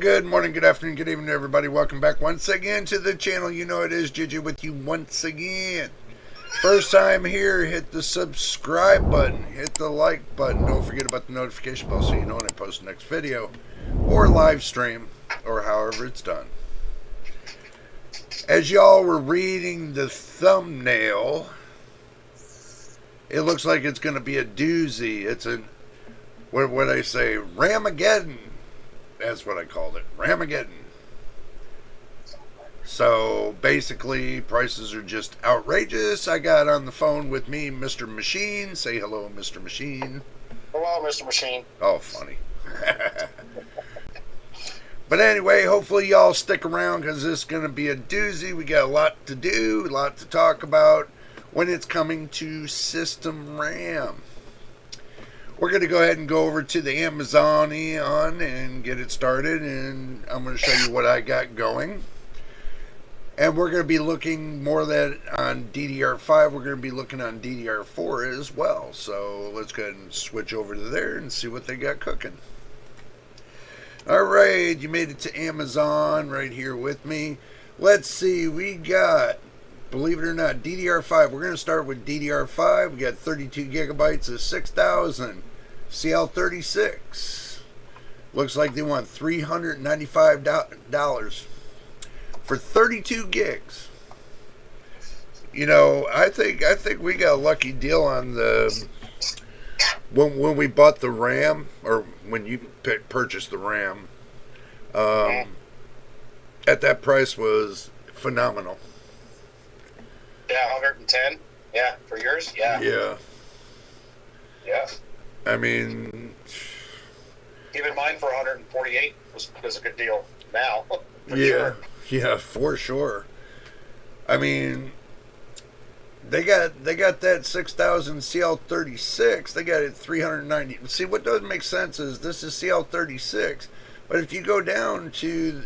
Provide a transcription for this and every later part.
good morning, good afternoon, good evening, everybody. Welcome back once again to the channel. You know it is JJ with you once again. First time here, hit the subscribe button, hit the like button. Don't forget about the notification bell so you know when I post the next video or live stream or however it's done. As y'all were reading the thumbnail, it looks like it's going to be a doozy. It's a, what I say, Ramageddon. That's what I called it, Ramageddon. So basically, prices are just outrageous. I got on the phone with me, Mr. Machine. Say hello, Mr. Machine. Hello, Mr. Machine. Oh, funny. But anyway, hopefully y'all stick around because this is going to be a doozy. We got a lot to do, a lot to talk about when it's coming to system RAM. We're going to go ahead and go over to the Amazon and get it started, and I'm going to show you what I got going. And we're going to be looking more that on DDR5. We're going to be looking on DDR4 as well. So let's go ahead and switch over to there and see what they got cooking. Alright, you made it to Amazon right here with me. Let's see, we got, believe it or not, DDR5. We're going to start with DDR5. We got 32 gigabytes of 6,000 CL36. Looks like they want $395 for 32 gigs. You know, I think we got a lucky deal on the when we bought the RAM, or when you purchased the RAM. At that price was phenomenal. Yeah, 110. Yeah, for yours. Yeah. Yeah. Yeah. I mean, Even mine for 148 was a good deal now. For yeah, sure. yeah, for sure. I mean, they got that 6,000 CL36. They got it 390. See, what doesn't make sense is this is CL36, but if you go down to,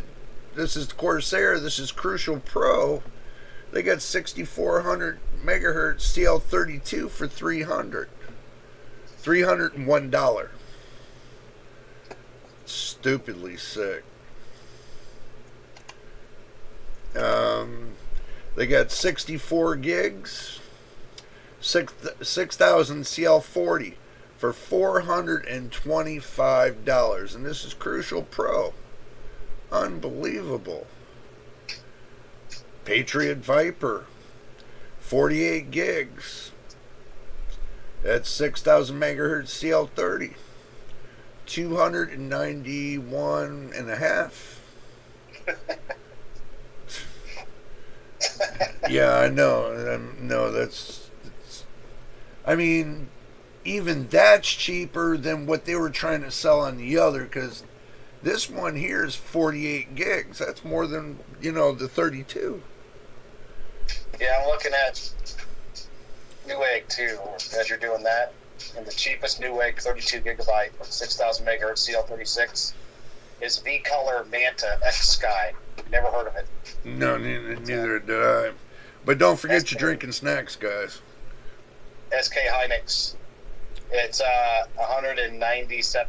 this is Corsair, this is Crucial Pro, they got 6,400 megahertz CL32 for $301. Stupidly sick. They got 64 gigs, 6,000 CL40 for $425, and this is Crucial Pro. Unbelievable. Patriot Viper, 48 gigs. That's 6,000 megahertz CL30, 291 and a half. Yeah, I know. No, that's. I mean, even that's cheaper than what they were trying to sell on the other, because this one here is 48 gigs. That's more than, you know, the 32. Yeah, I'm looking at Newegg too. As you're doing that, and the cheapest Newegg 32 gigabyte with 6,000 megahertz CL36 is V-Color Manta X Sky. Never heard of it. No, neither did I. But don't forget your drinking snacks, guys. SK Hynix. It's $197.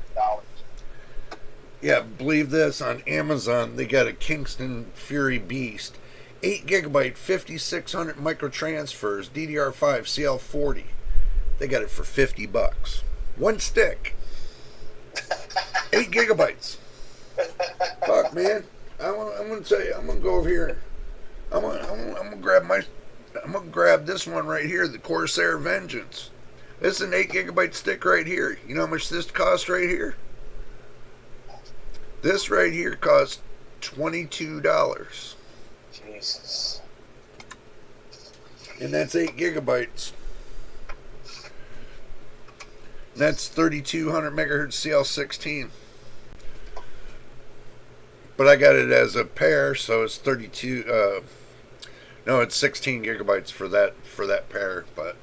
Yeah, believe this, on Amazon they got a Kingston Fury Beast, 8 gigabyte 5600 microtransfers DDR5 CL40. They got it for $50. One stick. 8 gigabytes. Fuck, man. I'm gonna tell you, I'm gonna go over here. I'm gonna grab this one right here, the Corsair Vengeance. This is an 8 gigabyte stick right here. You know how much this costs right here? This right here costs $22. Jesus. And that's 8 gigabytes. And that's 3200 megahertz CL16. But I got it as a pair, so it's 32. No, it's 16 gigabytes for that pair. But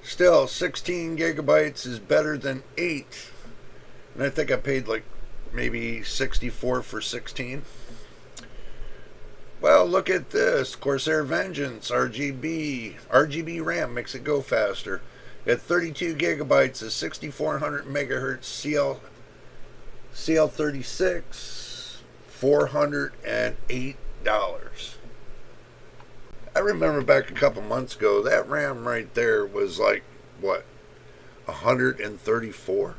still, 16 gigabytes is better than 8. And I think I paid like maybe 64 for 16. Well, look at this. Corsair Vengeance, RGB RAM makes it go faster. At 32 gigabytes of 6400 megahertz CL36. $408. I remember back a couple months ago, that RAM right there was like, what, 134?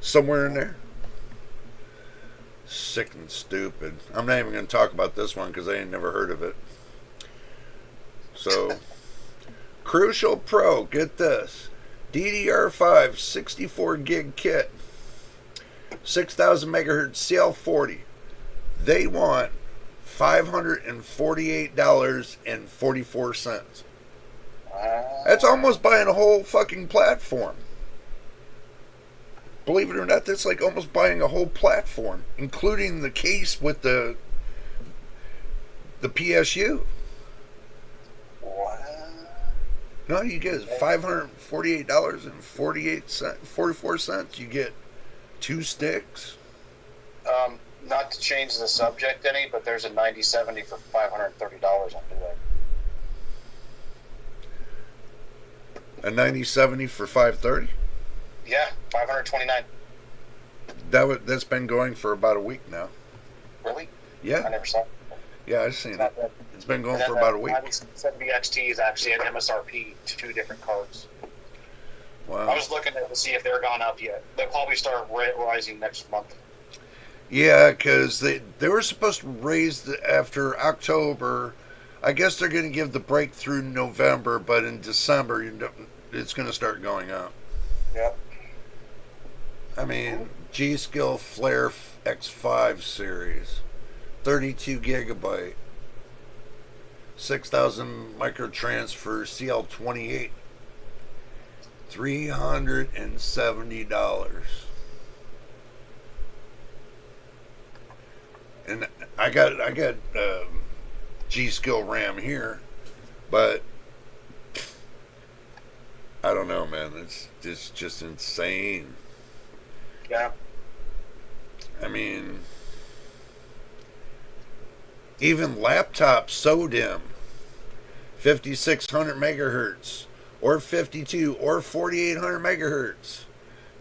Somewhere in there. Sick and stupid. I'm not even going to talk about this one because I ain't never heard of it. So, Crucial Pro, get this. DDR5 64 gig kit, 6000 megahertz CL40. They want $548.44. That's almost buying a whole fucking platform. Believe it or not, that's like almost buying a whole platform, including the case with the PSU. What? No, you get $548.44. You get 2 sticks. Not to change the subject any, but there's a 9070 for $530 on Newegg. A 9070 for $530. Yeah, $529. That's been going for about a week now. Really? Yeah. I never saw it. Yeah, I've seen it. It's been going for the about a week. 9070 XT is actually at MSRP to 2 different cards. Wow. I was looking to see if they're gone up yet. They'll probably start rising next month. Yeah, because they were supposed to raise after October. I guess they're going to give the breakthrough November, but in December it's going to start going up. Yep. I mean, G-Skill Flare X5 series, 32 gigabyte, 6000 microtransfer CL28, $370. And I got G-Skill RAM here, but I don't know, man. It's just insane. Yeah. I mean, even laptop SODIMM, 5600 megahertz, or 52 or 4800 megahertz.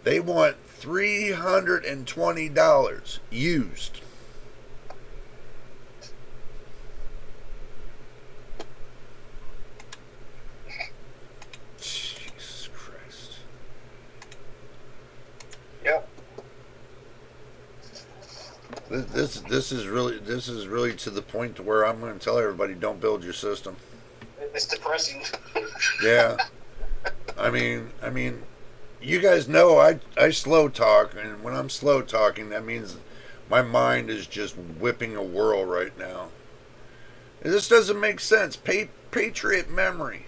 They want $320 used. Jesus Christ. Yep. This is really to the point to where I'm going to tell everybody, don't build your system. It's depressing. Yeah. I mean, you guys know I slow talk, and when I'm slow talking, that means my mind is just whipping a whirl right now. And this doesn't make sense. Patriot memory,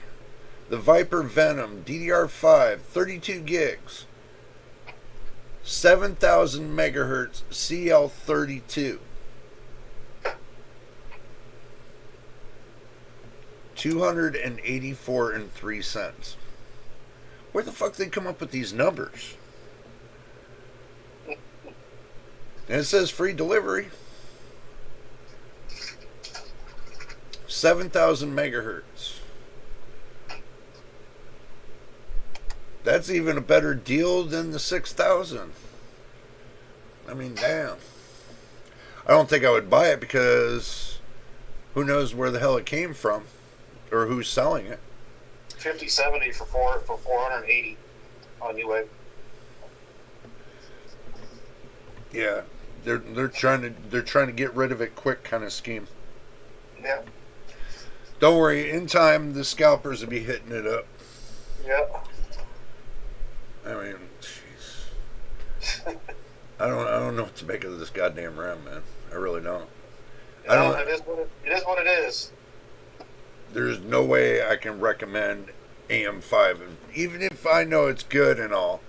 the Viper Venom DDR5, 32 gigs, 7000 megahertz CL32. $284.03. Where the fuck did they come up with these numbers? And it says free delivery. 7,000 megahertz. That's even a better deal than the 6,000. I mean, damn. I don't think I would buy it because who knows where the hell it came from or who's selling it. 5070 for 480 on Newegg. Yeah, they're trying to get rid of it quick kind of scheme. Yeah. Don't worry, in time the scalpers will be hitting it up. Yeah. I mean, jeez. I don't know what to make of this goddamn RAM, man. I really don't. I don't. It is what it is. There's no way I can recommend AM5, even if I know it's good and all,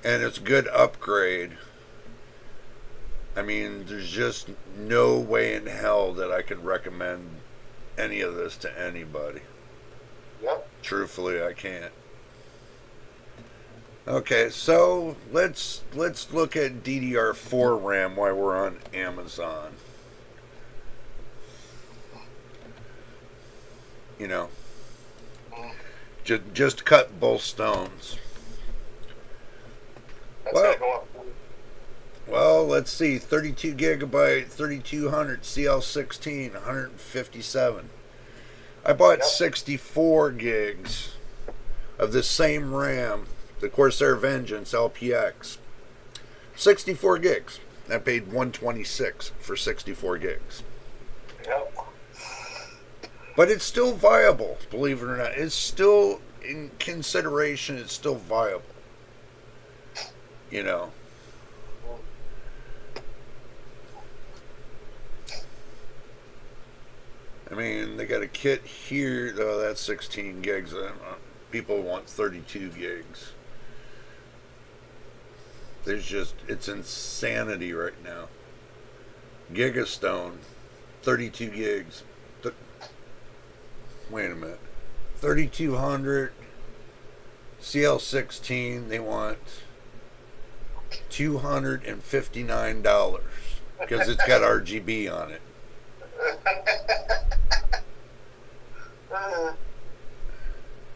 and it's a good upgrade. I mean, there's just no way in hell that I could recommend any of this to anybody. Yep. Truthfully, I can't. Okay, so let's look at DDR4 RAM while we're on Amazon. You know, just cut both stones. That's gonna go up. Well, Well, let's see. 32 gigabyte, 3200 CL16, 157. I bought 64 gigs of the same RAM, the Corsair Vengeance LPX. 64 gigs. I paid 126 for 64 gigs. Yep. But it's still viable, believe it or not. It's still in consideration. It's still viable. You know. I mean, they got a kit here. Oh, that's 16 gigs. People want 32 gigs. It's insanity right now. Gigastone, 32 gigs. Wait a minute. 3200 CL16, they want $259 because it's got RGB on it.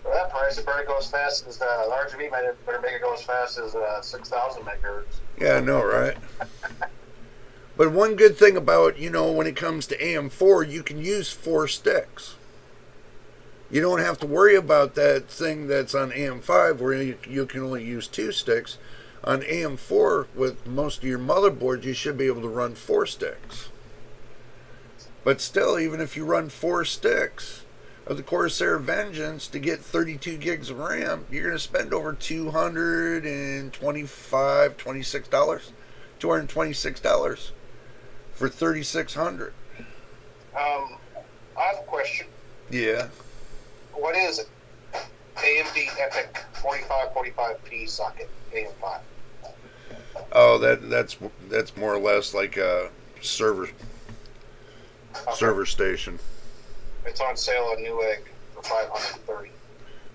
For that price, it better go as fast as RGB better make it go as fast as 6,000 megahertz. Yeah, I know, right? But one good thing about, when it comes to AM4, you can use 4 sticks. You don't have to worry about that thing that's on AM5 where you can only use 2 sticks. On AM4, with most of your motherboards, you should be able to run 4 sticks. But still, even if you run 4 sticks of the Corsair Vengeance to get 32 gigs of RAM, you're going to spend over $226 for 3,600. I have a question. Yeah. What is it? AMD Epic 4545P socket AM5. Oh, that's more or less like a server station. It's on sale at Newegg for $530.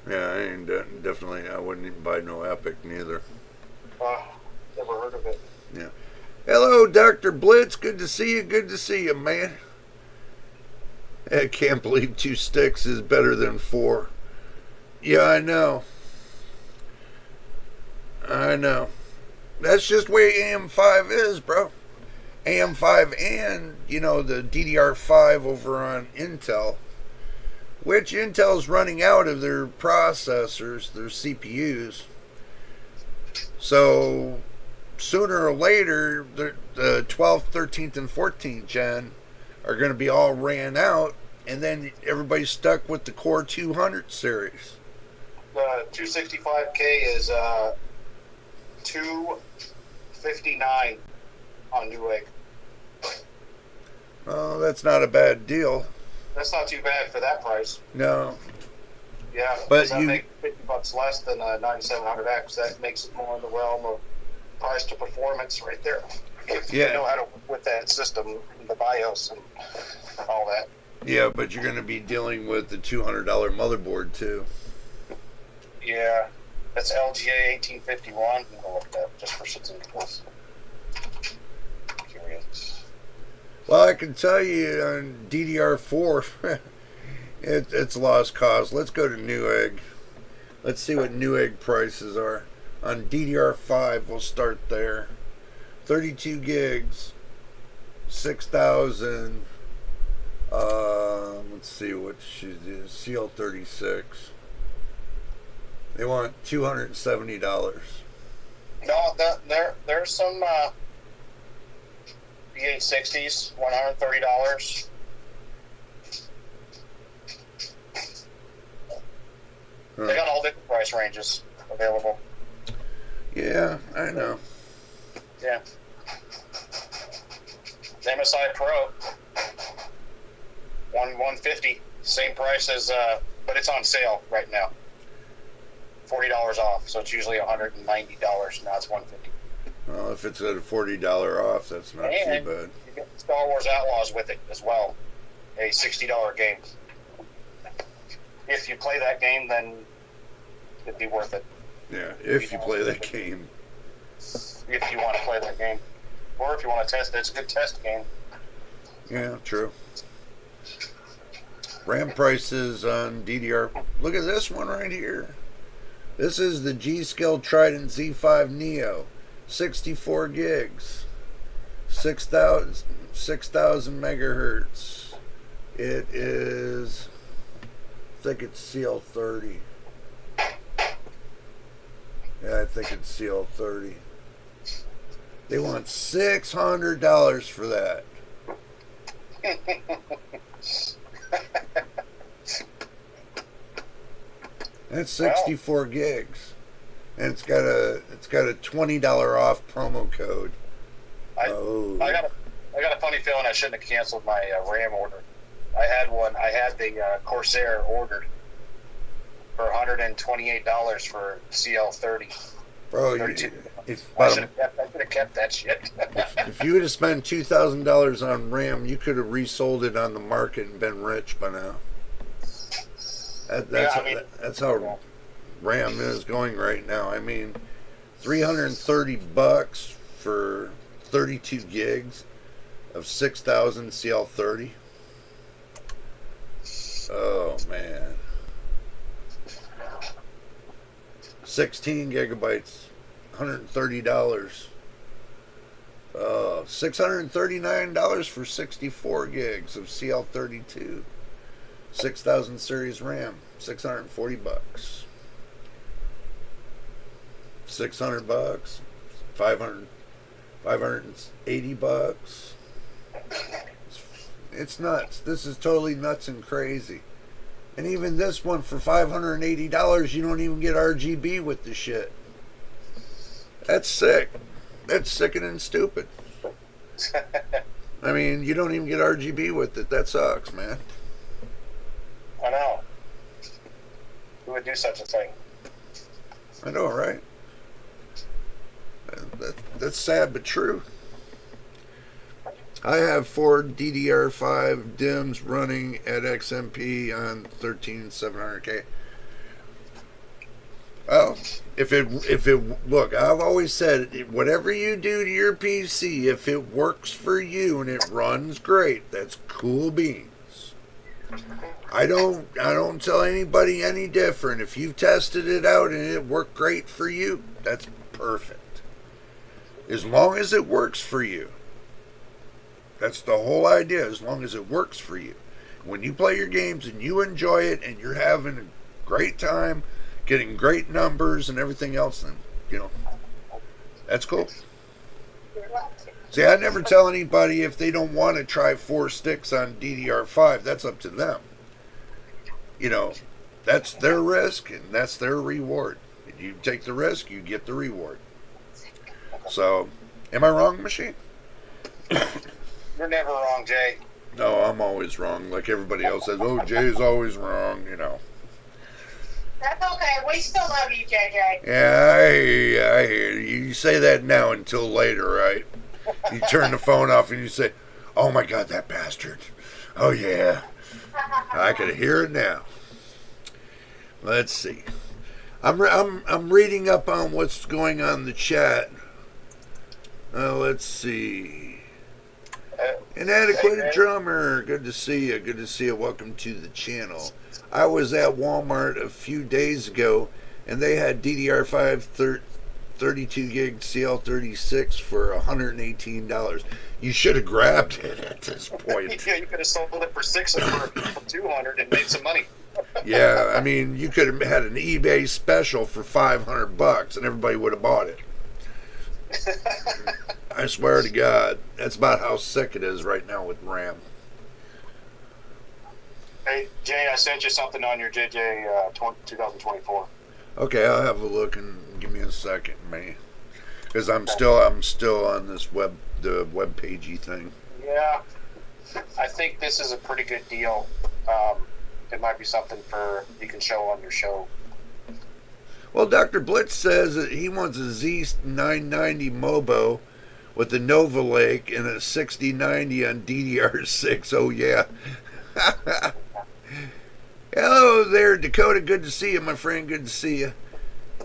Yeah, I ain't definitely. I wouldn't even buy no Epic neither. Never heard of it. Yeah. Hello, Dr. Blitz. Good to see you. Good to see you, man. I can't believe 2 sticks is better than 4. Yeah, I know. That's just the way AM5 is, bro. AM5 and, the DDR5 over on Intel, which Intel's running out of their processors, their CPUs. So, sooner or later, the 12th, 13th, and 14th gen are going to be all ran out, and then everybody's stuck with the Core 200 series. The 265K is $259 on Newegg. Oh, that's not a bad deal. That's not too bad for that price. No. Yeah, but that makes $50 less than a 9700X. That makes it more in the realm of price to performance right there. If you know how to work with that system, the BIOS and all that. Yeah, but you're going to be dealing with the $200 motherboard too. Yeah, that's LGA 1851. I'll look that just for shits and giggles. Curious. Well, I can tell you on DDR4, it's lost cause. Let's go to Newegg. Let's see what Newegg prices are. On DDR5, we'll start there. 32 gigs, 6,000. Let's see what she did. CL36. They want $270. No, there's some B860s, $130. They got all different price ranges available. Yeah, I know. Yeah. MSI Pro, $150, same price as, but it's on sale right now. $40 off, so it's usually $190. Now it's $150. Well, if it's at a $40 off, that's not too bad. You get Star Wars Outlaws with it as well, a $60 game. If you play that game, then it'd be worth it. Yeah, if you play that game. If you want to play that game. Or if you want to test it, it's a good test game. Yeah, true. RAM prices on DDR. Look at this one right here. This is the G-Skill Trident Z5 Neo. 64 gigs. 6,000 megahertz. It is, I think it's CL30. Yeah, I think it's CL30. They want $600 for that. That's 64 gigs, and it's got a $20 off promo code. I got a funny feeling I shouldn't have canceled my RAM order. I had the Corsair ordered for $128 for CL30. Bro, I should have kept that shit. if you would have spent $2,000 on RAM, you could have resold it on the market and been rich by now. That's how RAM is going right now. I mean, $330 for 32 gigs of 6,000 CL30. Oh man. 16 gigabytes, $130. $639 for 64 gigs of CL32. 6,000 series RAM, $640. $600, $580. It's nuts. This is totally nuts and crazy. And even this one for $580, you don't even get RGB with the shit. That's sick. That's sickening stupid. I mean, you don't even get RGB with it. That sucks, man. I know. Who would do such a thing? I know, right? That's sad but true. I have 4 DDR5 DIMMs running at XMP on 13700K. Well, if it look, I've always said, whatever you do to your PC, if it works for you and it runs great, that's cool beans. I don't tell anybody any different. If you've tested it out and it worked great for you, that's perfect. As long as it works for you. That's the whole idea, as long as it works for you. When you play your games and you enjoy it and you're having a great time, getting great numbers and everything else, then, that's cool. See, I never tell anybody if they don't want to try 4 sticks on DDR5. That's up to them. That's their risk and that's their reward. If you take the risk, you get the reward. So, am I wrong, Machine? You're never wrong, Jay. No, I'm always wrong. Like everybody else says, oh, Jay's always wrong, That's okay. We still love you, JJ. Yeah, I hear you. You say that now until later, right? You turn the phone off and you say, oh my God, that bastard. Oh yeah. I can hear it now. Let's see. I'm reading up on what's going on in the chat. Let's see. Inadequate drummer. Good to see you. Good to see you. Welcome to the channel. I was at Walmart a few days ago, and they had DDR5 32 gig CL36 for $118. You should have grabbed it at this point. Yeah, you could have sold it for $600 or $200 and made some money. Yeah, I mean, you could have had an eBay special for $500, and everybody would have bought it. I swear to God, that's about how sick it is right now with RAM. Hey, Jay, I sent you something on your JJ 2024. Okay, I'll have a look and give me a second, man, because I'm still on this web pagey thing. Yeah, I think this is a pretty good deal. It might be something you can show on your show. Well, Dr. Blitz says that he wants a Z990 Mobo with a Nova Lake and a 6090 on DDR6. Oh, yeah. Hello there, Dakota. Good to see you, my friend. Good to see you.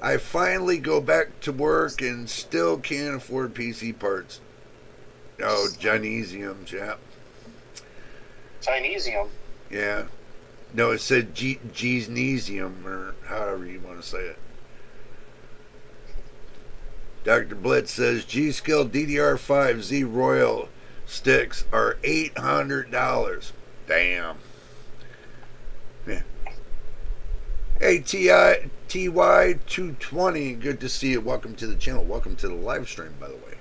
I finally go back to work and still can't afford PC parts. Oh, Chinesium, chap. Chinesium? Yeah. No, it said Gnesium, or however you want to say it. Dr. Blitz says G-Skill DDR5 Z Royal sticks are $800. Damn. Yeah. Hey, TY220, good to see you. Welcome to the channel. Welcome to the live stream, by the way.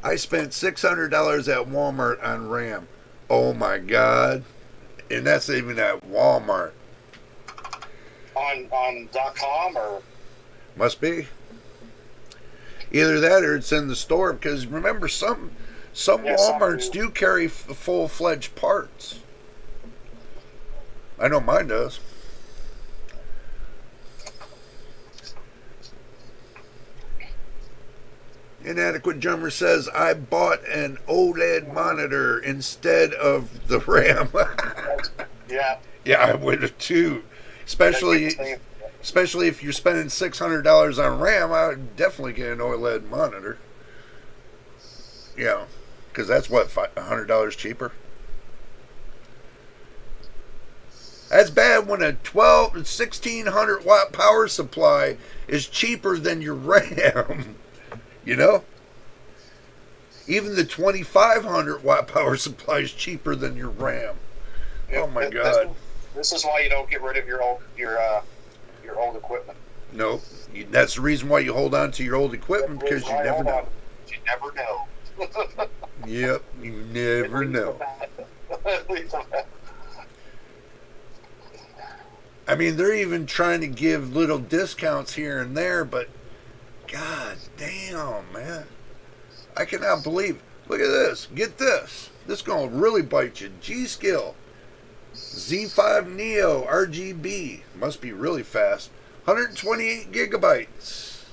I spent $600 at Walmart on RAM. Oh my God. And that's even at Walmart. On .com or? Must be. Either that or it's in the store, because remember, some Walmarts do carry full-fledged parts. I know mine does. Inadequate Drummer says, I bought an OLED monitor instead of the RAM. Yeah. Yeah, I would have too. Especially if you're spending $600 on RAM, I would definitely get an OLED monitor. Yeah, because that's what, $100 cheaper? That's bad when a 1600 watt power supply is cheaper than your RAM. You know? Even the 2500 watt power supply is cheaper than your RAM. Oh my God. This is why you don't get rid of your old equipment. No, that's the reason why you hold on to your old equipment, because you never know. You never know. Yep, you never know. I mean, they're even trying to give little discounts here and there, but God damn, man. I cannot believe. Look at this. Get this. This is going to really bite you. G-Skill. Z5 Neo RGB. Must be really fast. 128 gigabytes.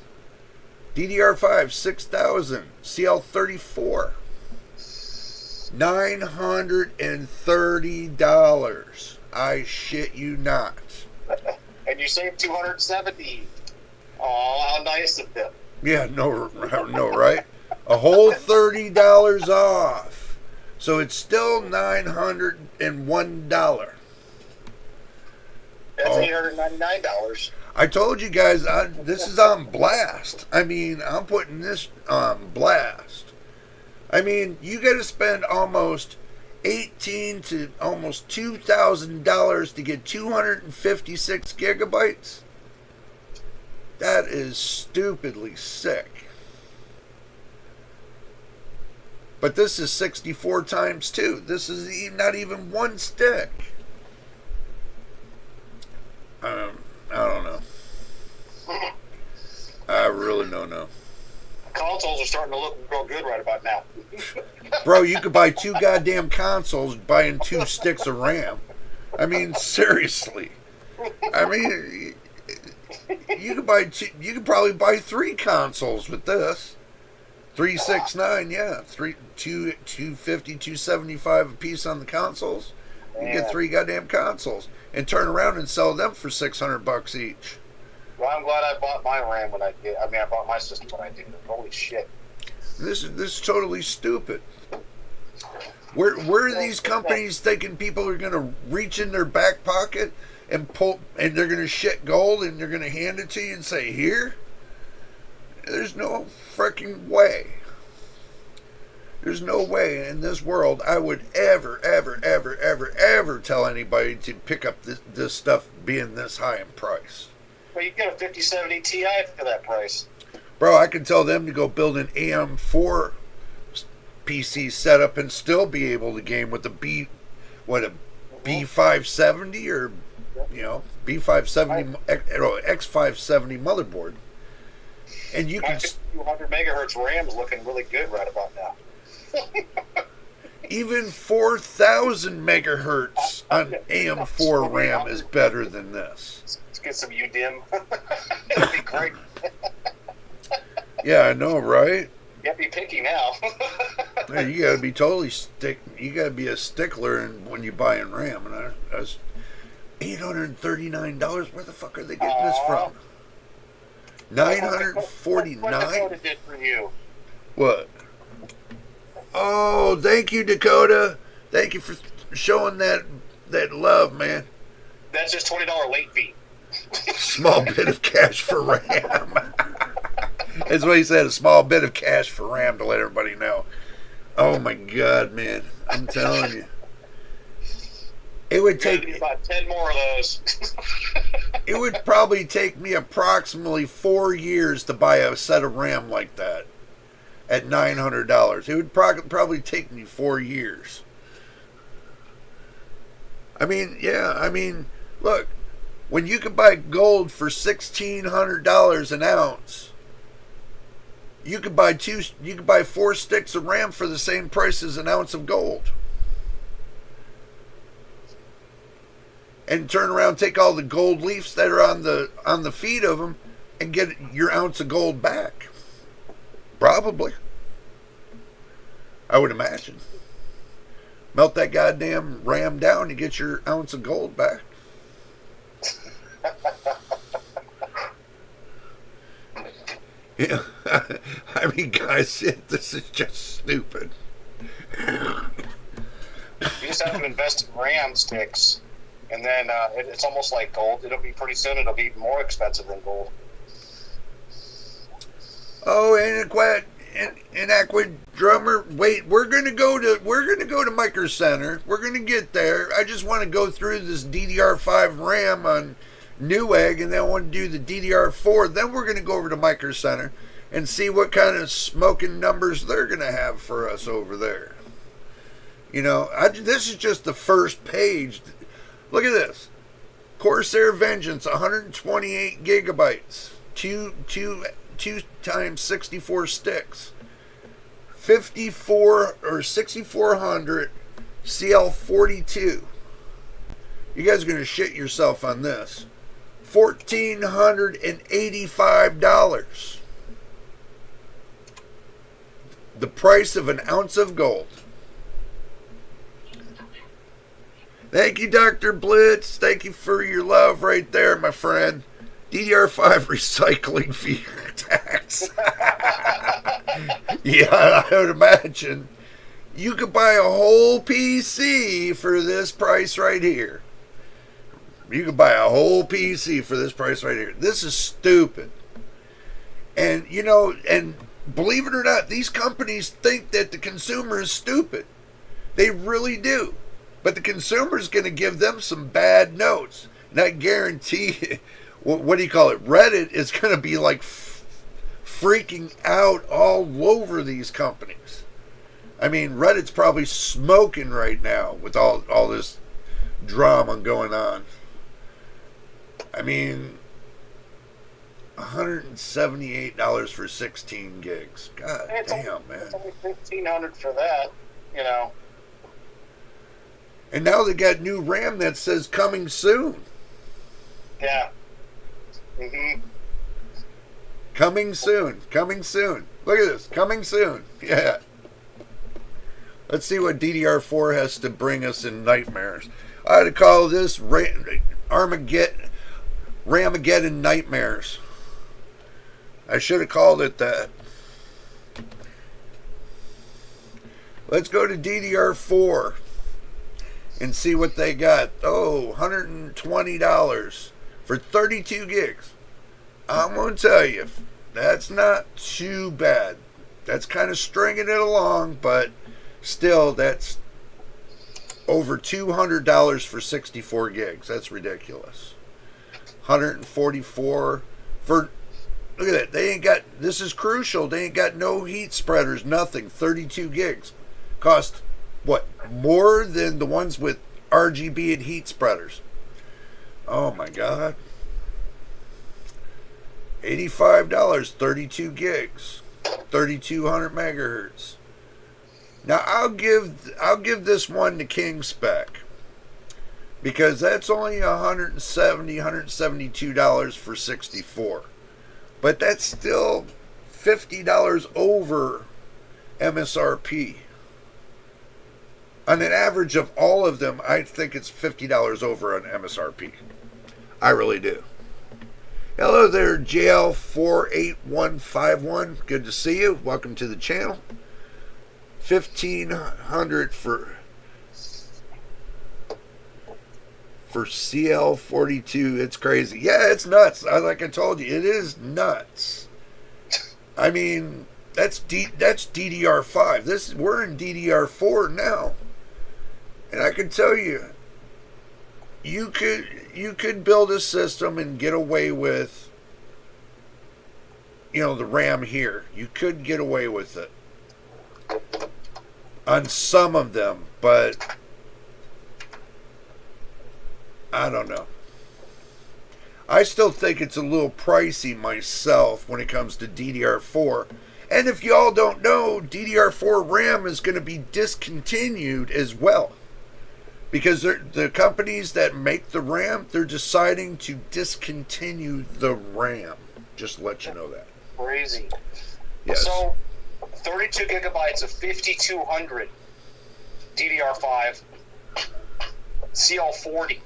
DDR5 6000. CL34. $930. I shit you not. And you saved $270. Oh, how nice of them. Yeah, no, right? A whole $30 off. So it's still $901. That's $899. I told you guys, this is on blast. I mean, I'm putting this on blast. I mean, you got to spend almost $1,800 to almost $2,000 to get 256 gigabytes. That is stupidly sick. But this is 64 times 2. This is not even one stick. I don't know. I really don't know. Consoles are starting to look real good right about now. Bro, you could buy 2 goddamn consoles buying 2 sticks of RAM. I mean, seriously. I mean, you could probably buy 3 consoles with this. 369, yeah. 250, 275 a piece on the consoles. You get 3 goddamn consoles and turn around and sell them for $600 each. Well, I'm glad I bought my RAM when I did. I mean, I bought my system when I did. Holy shit! This is totally stupid. Where are these companies thinking people are going to reach in their back pocket and pull, and they're going to shit gold and they're going to hand it to you and say, here? There's no freaking way. There's no way in this world I would ever tell anybody to pick up this stuff being this high in price. Well, you get a 5070 Ti for that price. Bro, I can tell them to go build an AM4 PC setup and still be able to game with a B570 or, B570, X570 motherboard. And you can... 200 megahertz RAM is looking really good right about now. Even 4,000 megahertz on AM4 RAM is better than this. Let's get some UDIM. It'll be great. Yeah, I know, right? You gotta be picky now. Yeah, you gotta be you gotta be a stickler when you buy in RAM. And I was $839. Where the fuck are they getting this from? $949. What Dakota did for you? What? Oh, thank you, Dakota. Thank you for showing that love, man. That's just $20 late fee. Small bit of cash for RAM. That's what he said, a small bit of cash for RAM, to let everybody know. Oh my God, man! I'm telling you, it would Take take about 10 more of those. it would probably take me approximately 4 years to buy a set of RAM like that at $900. It would probably take me 4 years. I mean, yeah. I mean, look, when you could buy gold for $1,600 an ounce, you could buy 4 sticks of RAM for the same price as an ounce of gold. And turn around, take all the gold leafs that are on the feet of them, and get your ounce of gold back. Probably, I would imagine. Melt that goddamn RAM down to get your ounce of gold back. Yeah, I mean, guys, this is just stupid. You just have to invest in RAM sticks, and then it's almost like gold. It'll be pretty soon. It'll be more expensive than gold. Oh, and Aquid Drummer, wait, we're gonna go to Micro Center. We're gonna get there. I just want to go through this DDR5 RAM on Newegg, and then I want to do the DDR4. Then we're gonna go over to Micro Center and see what kind of smoking numbers they're gonna have for us over there. You know, this is just the first page. Look at this. Corsair Vengeance, 128 gigabytes, two times 64 sticks, 54 or 6400 CL42. You guys are gonna shit yourself on this. $1,485. The price of an ounce of gold. Thank you, Dr. Blitz. Thank you for your love right there, my friend. DDR5 recycling fee tax. Yeah, I would imagine. You could buy a whole PC for this price right here. You could buy a whole PC for this price right here. This is stupid. And, you know, and believe it or not, these companies think that the consumer is stupid. They really do. But the consumer is going to give them some bad notes. And I guarantee, what do you call it? Reddit is going to be like freaking out all over these companies. I mean, Reddit's probably smoking right now with all this drama going on. I mean, $178 for 16 gigs. God damn, man. It's only $1,500 for that, you know. And now they got new RAM that says coming soon. Yeah. Mm-hmm. Coming soon. Coming soon. Look at this. Coming soon. Yeah. Let's see what DDR4 has to bring us in nightmares. I had to call this Ramageddon Nightmares. I should have called it that. Let's go to DDR4 and see what they got. Oh, $120 for 32 gigs. I'm going to tell you, that's not too bad. That's kind of stringing it along, but still, that's over $200 for 64 gigs. That's ridiculous. 144 for, look at that. They ain't got, this is crucial. They ain't got no heat spreaders, nothing. 32 gigs. Cost, what, more than the ones with RGB and heat spreaders. Oh my God. $85, 32 gigs, 3200 megahertz. Now I'll give this one the king spec, because that's only $172 for 64. But that's still $50 over MSRP. On an average of all of them, I think it's $50 over on MSRP. I really do. Hello there, JL48151. Good to see you. Welcome to the channel. $1,500 for CL42. It's crazy. Yeah, it's nuts. Like I told you, it is nuts. I mean, That's DDR5. We're in DDR4 now, and I can tell you, you could build a system and get away with, the RAM here. You could get away with it on some of them, but I don't know. I still think it's a little pricey myself when it comes to DDR4. And if y'all don't know, DDR4 RAM is going to be discontinued as well. Because the companies that make the RAM, they're deciding to discontinue the RAM. Just to let you know that. Crazy. Yes. So, 32 gigabytes of 5200 DDR5 CL40.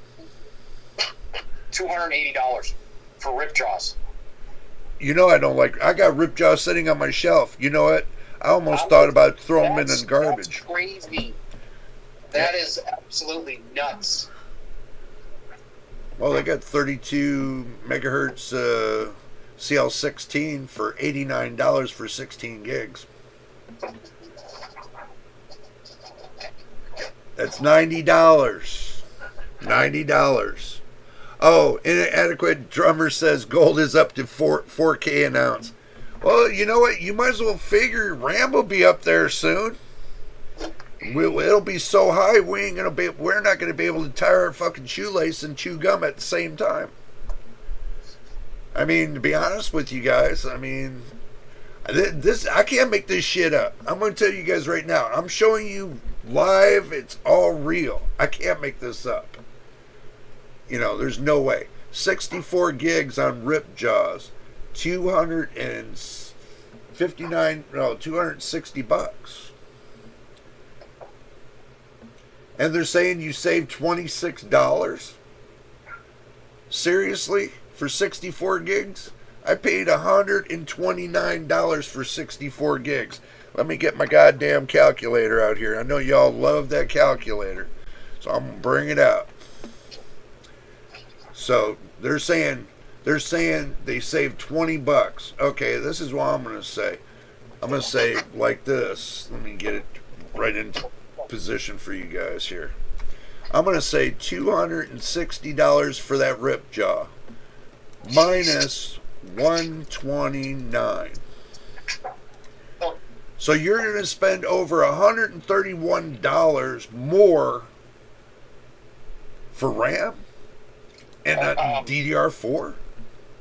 $280 for Ripjaws. I don't like. I got Ripjaw sitting on my shelf. You know what? I almost thought about throwing them in garbage. That's crazy. That is absolutely nuts. Well, they got 32 megahertz CL16 for $89 for 16 gigs. That's $90. $90. Oh, Inadequate Drummer says gold is up to 4K an ounce. Well, you know what? You might as well figure RAM will be up there soon. It'll be so high we're not gonna be able to tie our fucking shoelace and chew gum at the same time. I mean, to be honest with you guys, I can't make this shit up. I'm gonna tell you guys right now. I'm showing you live. It's all real. I can't make this up. There's no way. 64 gigs on Ripjaws, $260. And they're saying you saved $26? Seriously? For 64 gigs? I paid $129 for 64 gigs. Let me get my goddamn calculator out here. I know y'all love that calculator, so I'm gonna bring it out. So they're saying they saved $20. Okay, this is what I'm gonna say. I'm gonna say like this. Let me get it right into position for you guys here. I'm gonna say $260 for that Ripjaw minus $129. So you're gonna spend over $131 more for RAM and DDR4.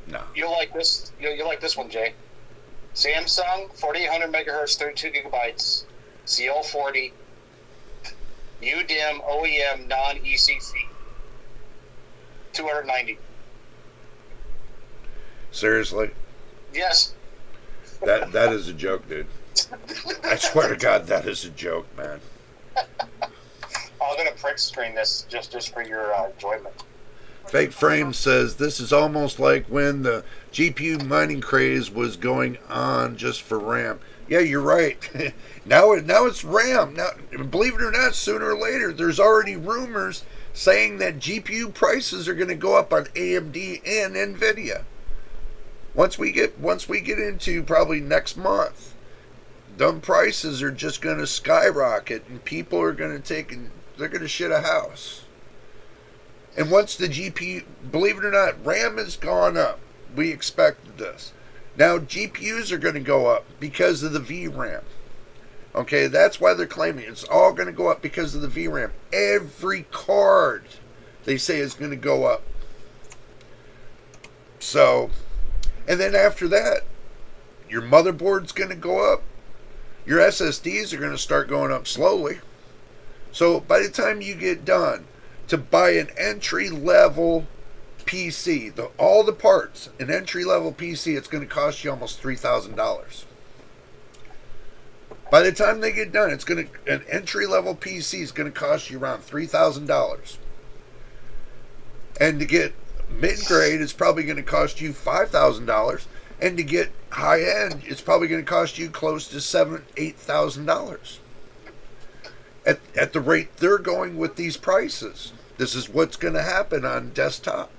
No. You'll like this. You'll like this one, Jay. Samsung 4800 megahertz, 32 gigabytes, CL40, UDIM OEM non-ECC, $290. Seriously? Yes. That is a joke, dude. I swear to God, that is a joke, man. I'm gonna print screen this just for your enjoyment. Fake Frame says this is almost like when the GPU mining craze was going on just for RAM. Yeah, you're right. now it's RAM. Now, believe it or not, sooner or later, there's already rumors saying that GPU prices are going to go up on AMD and Nvidia. Once we get into probably next month, them prices are just going to skyrocket, and people are going to shit a house. And once the GPU, believe it or not, RAM has gone up. We expected this. Now GPUs are going to go up because of the VRAM. Okay, that's why they're claiming it's all going to go up because of the VRAM. Every card, they say, is going to go up. So, and then after that, your motherboard's going to go up. Your SSDs are going to start going up slowly. So by the time you get done to buy an entry-level PC, all the parts, an entry-level PC, it's going to cost you almost $3,000. By the time they get done, an entry-level PC is going to cost you around $3,000. And to get mid-grade, it's probably going to cost you $5,000. And to get high-end, it's probably going to cost you close to $8,000. At the rate they're going with these prices. This is what's going to happen on desktop.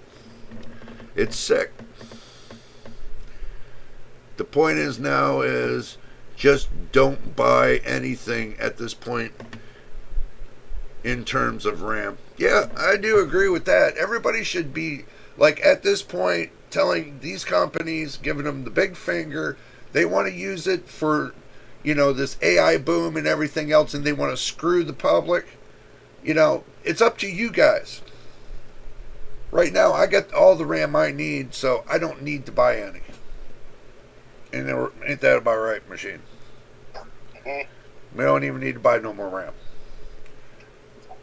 It's sick. The point is now is just don't buy anything at this point in terms of RAM. Yeah, I do agree with that. Everybody should be, like, at this point, telling these companies, giving them the big finger. They want to use it for, this AI boom and everything else, and they want to screw the public. It's up to you guys. Right now, I got all the RAM I need, so I don't need to buy any. And ain't that about right, machine? We don't even need to buy no more RAM.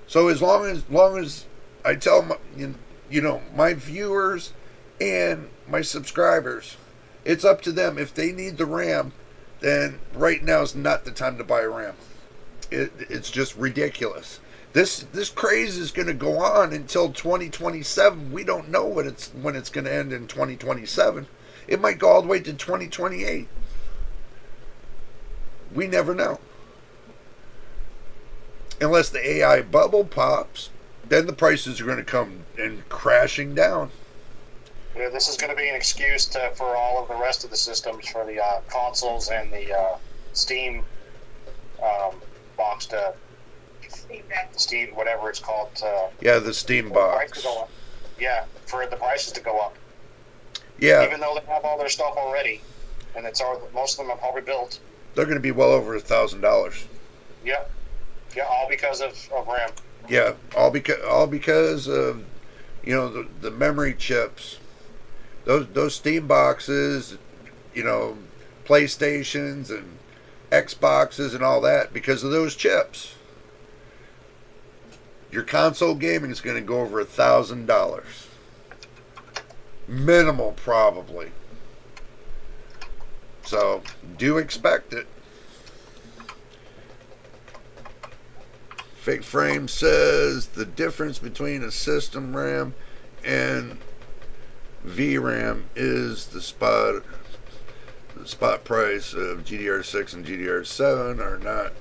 So as long as I tell my viewers and my subscribers, it's up to them. If they need the RAM, then right now is not the time to buy RAM. It's just ridiculous. This craze is going to go on until 2027. We don't know when it's going to end in 2027. It might go all the way to 2028. We never know. Unless the AI bubble pops, then the prices are going to come and crashing down. Yeah, this is going to be an excuse for all of the rest of the systems, for the consoles and the Steam box to Steam, whatever it's called. The Steam box. Yeah, for the prices to go up. Yeah. Even though they have all their stuff already, and most of them are probably built. They're going to be well over $1,000. Yeah. Yeah, all because of RAM. Yeah, all because of the memory chips. Those Steam boxes, PlayStations and Xboxes and all that, because of those chips. Your console gaming is going to go over $1,000. Minimal, probably. So, do expect it. Fake Frame says the difference between a system RAM and VRAM is the spot price of GDR6 and GDR7 are not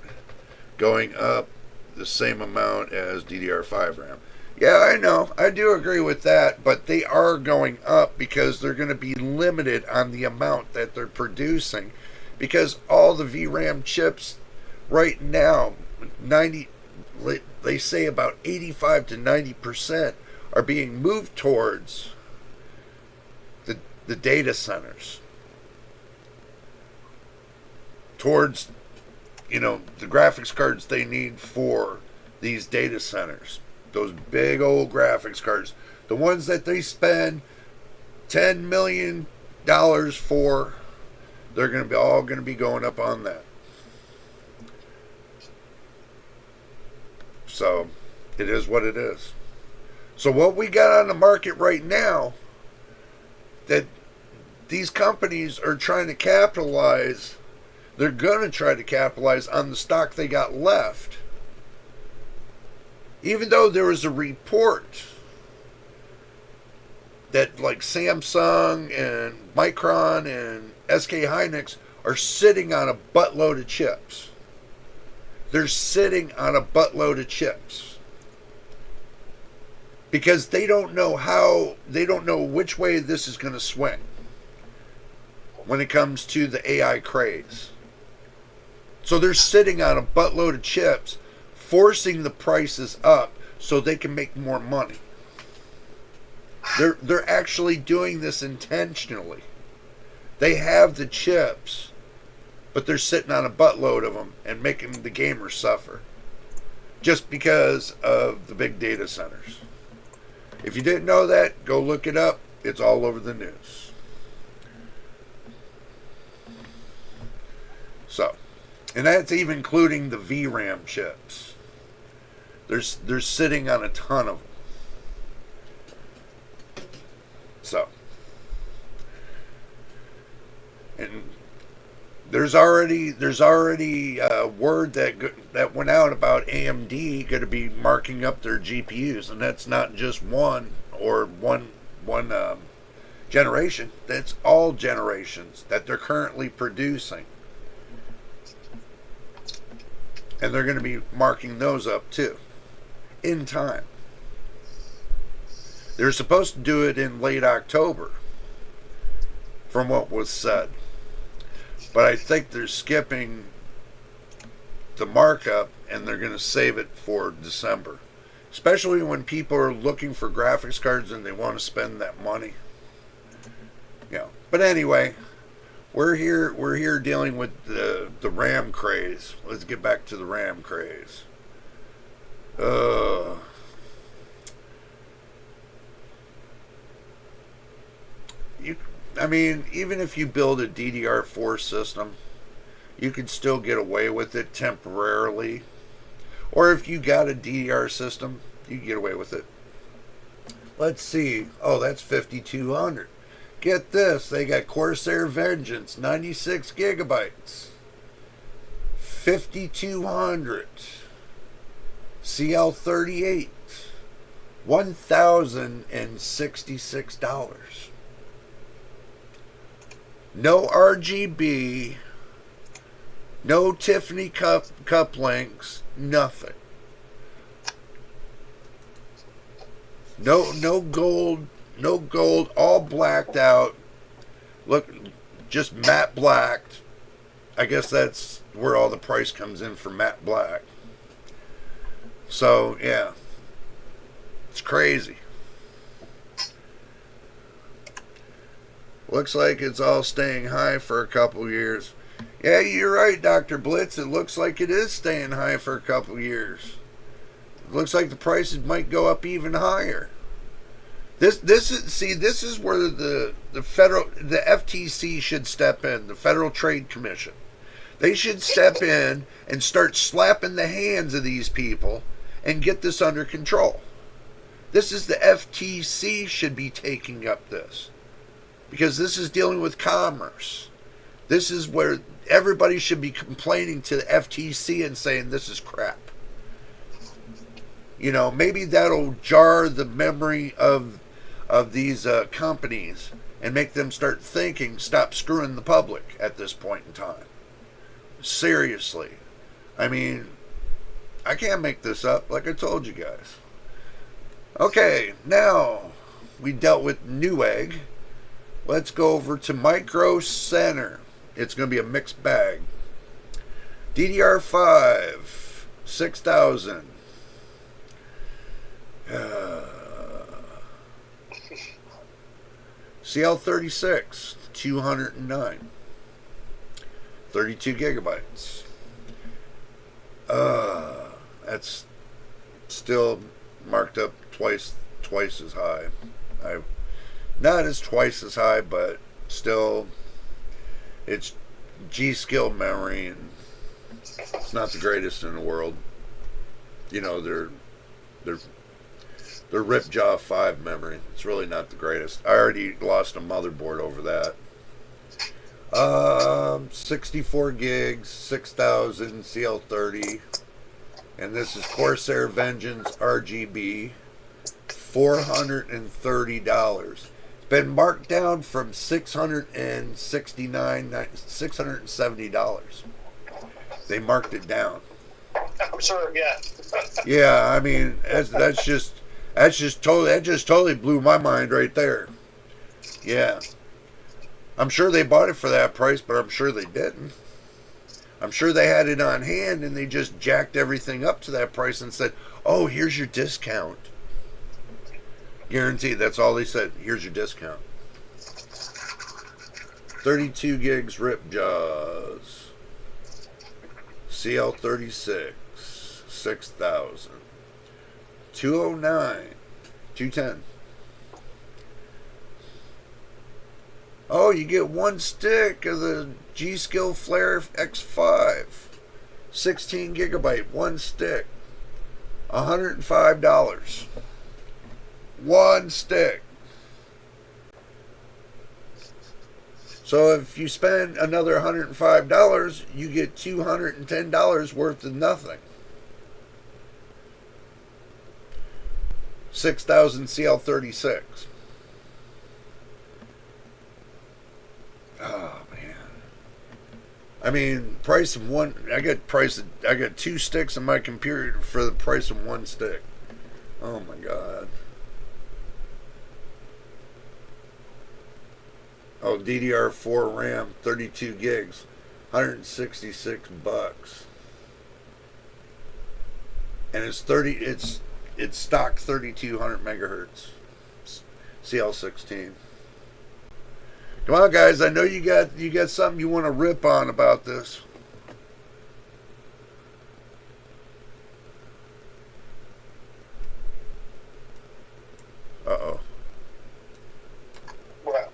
going up the same amount as DDR5 RAM. Yeah, I know. I do agree with that, but they are going up because they're going to be limited on the amount that they're producing, because all the VRAM chips right now, they say about 85 to 90% are being moved towards the data centers, towards the graphics cards they need for these data centers. Those big old graphics cards, the ones that they spend $10 million for, they're all going to be going up on that. So, it is what it is. So what we got on the market right now, that these companies are trying to capitalize, they're going to try to capitalize on the stock they got left. Even though there was a report that like Samsung and Micron and SK Hynix are sitting on a buttload of chips. They're sitting on a buttload of chips because they don't know which way this is going to swing when it comes to the AI craze. So they're sitting on a buttload of chips, forcing the prices up so they can make more money. They're actually doing this intentionally. They have the chips, but they're sitting on a buttload of them and making the gamers suffer just because of the big data centers. If you didn't know that, go look it up. It's all over the news. So, and that's even including the VRAM chips. They're sitting on a ton of them. So, and there's already word that went out about AMD going to be marking up their GPUs, and that's not just one generation. That's all generations that they're currently producing, and they're going to be marking those up too in time. They're supposed to do it in late October, from what was said. But I think they're skipping the markup and they're going to save it for December. Especially when people are looking for graphics cards and they want to spend that money. Yeah. But anyway, we're here dealing with the RAM craze. Let's get back to the RAM craze. I mean, even if you build a DDR4 system, you could still get away with it temporarily. Or if you got a DDR system, you can get away with it. Let's see. Oh, that's 5200. Get this. They got Corsair Vengeance, 96 gigabytes. 5200. CL38. $1,066. No RGB. No Tiffany cup links. Nothing. No gold. No gold. All blacked out. Look, just matte blacked. I guess that's where all the price comes in for matte black. So, yeah. It's crazy. Looks like it's all staying high for a couple years. Yeah, you're right, Dr. Blitz. It looks like it is staying high for a couple years. It looks like the prices might go up even higher. This is where the FTC should step in, the Federal Trade Commission. They should step in and start slapping the hands of these people and get this under control. This is the FTC should be taking up this. Because this is dealing with commerce. This is where everybody should be complaining to the FTC and saying this is crap. You know, maybe that'll jar the memory of these companies and make them start thinking, stop screwing the public at this point in time. Seriously. I mean, I can't make this up like I told you guys. Okay, now we dealt with Newegg. Let's go over to Micro Center. It's going to be a mixed bag. DDR5, 6000. CL36, 209. 32 gigabytes. That's still marked up twice as high. Not as twice as high, but still, it's G-Skill memory, and it's not the greatest in the world. You know, they're Ripjaw 5 memory. It's really not the greatest. I already lost a motherboard over that. 64 gigs, 6000 CL30, and this is Corsair Vengeance RGB, $430. Been marked down from $670. They marked it down. I'm sure, yeah. Yeah, I mean, that just totally blew my mind right there. Yeah. I'm sure they bought it for that price, but I'm sure they didn't. I'm sure they had it on hand and they just jacked everything up to that price and said, "Oh, here's your discount." Guaranteed, that's all they said. Here's your discount. 32 gigs rip jaws. CL36, 6000. 209, 210. Oh, you get one stick of the G-Skill Flare X5. 16 gigabyte, one stick. $105. One stick. So if you spend another $105, you get $210 worth of nothing. 6000 CL36. Oh man. I mean, price of one. I got two sticks in my computer for the price of one stick. Oh my god. Oh, DDR4 RAM, 32 gigs. $166. And it's stock 3200 megahertz. CL16. Come on, guys, I know you got something you want to rip on about this. Uh-oh. Well,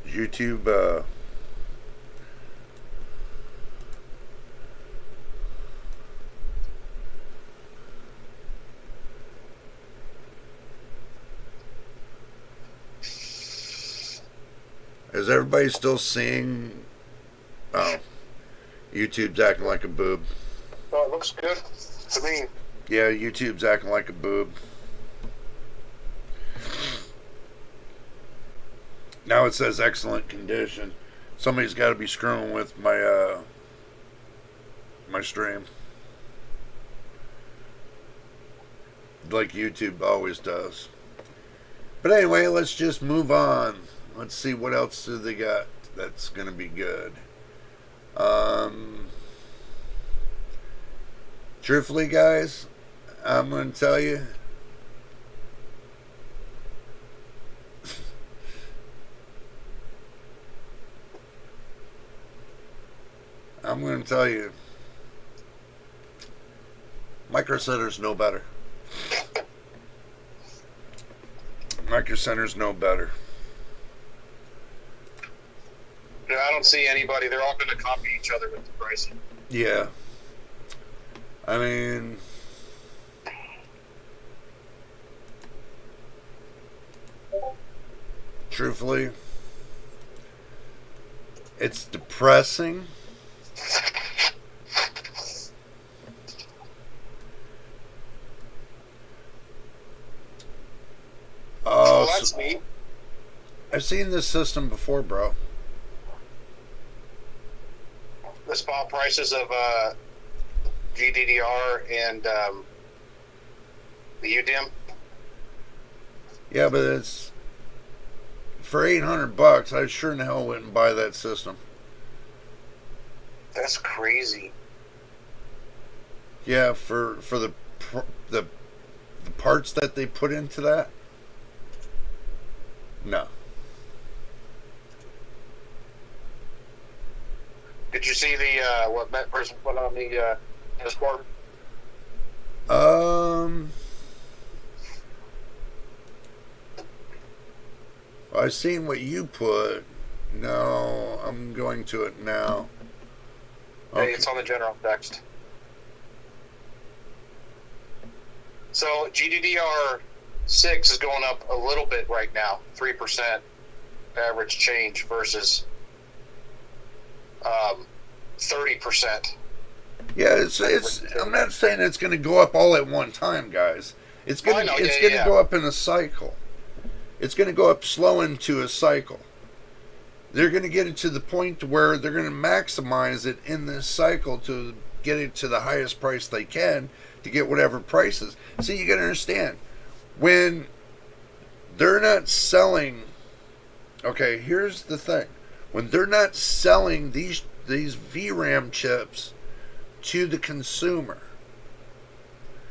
YouTube, is everybody still seeing? Oh, YouTube's acting like a boob. oh, it looks good to me. Yeah, YouTube's acting like a boob. Now it says excellent condition. Somebody's got to be screwing with my my stream, like YouTube always does. But anyway, let's just move on. Let's see what else do they got that's going to be good. Truthfully, guys, I'm going to tell you, Micro Centers know better. Micro Centers know better. Yeah, I don't see anybody. They're all going to copy each other with the pricing. Yeah. I mean, truthfully, it's depressing. Oh, that's neat. I've seen this system before, bro. The spot prices of GDDR and the UDIM. Yeah, but it's for $800. I sure in the hell wouldn't buy that system. That's crazy. Yeah, for the parts that they put into that. No. Did you see the what that person put on the Discord? I've seen what you put. No, I'm going to it now. Okay. Hey, it's on the general text. So GDDR6 is going up a little bit right now, 3% average change versus 30%. Yeah, it's. I'm not saying it's going to go up all at one time, guys. It's going to go up in a cycle. It's going to go up slow into a cycle. They're going to get it to the point where they're going to maximize it in this cycle to get it to the highest price they can to get whatever prices. See, you got to understand, when they're not selling, okay, here's the thing. When they're not selling these VRAM chips to the consumer,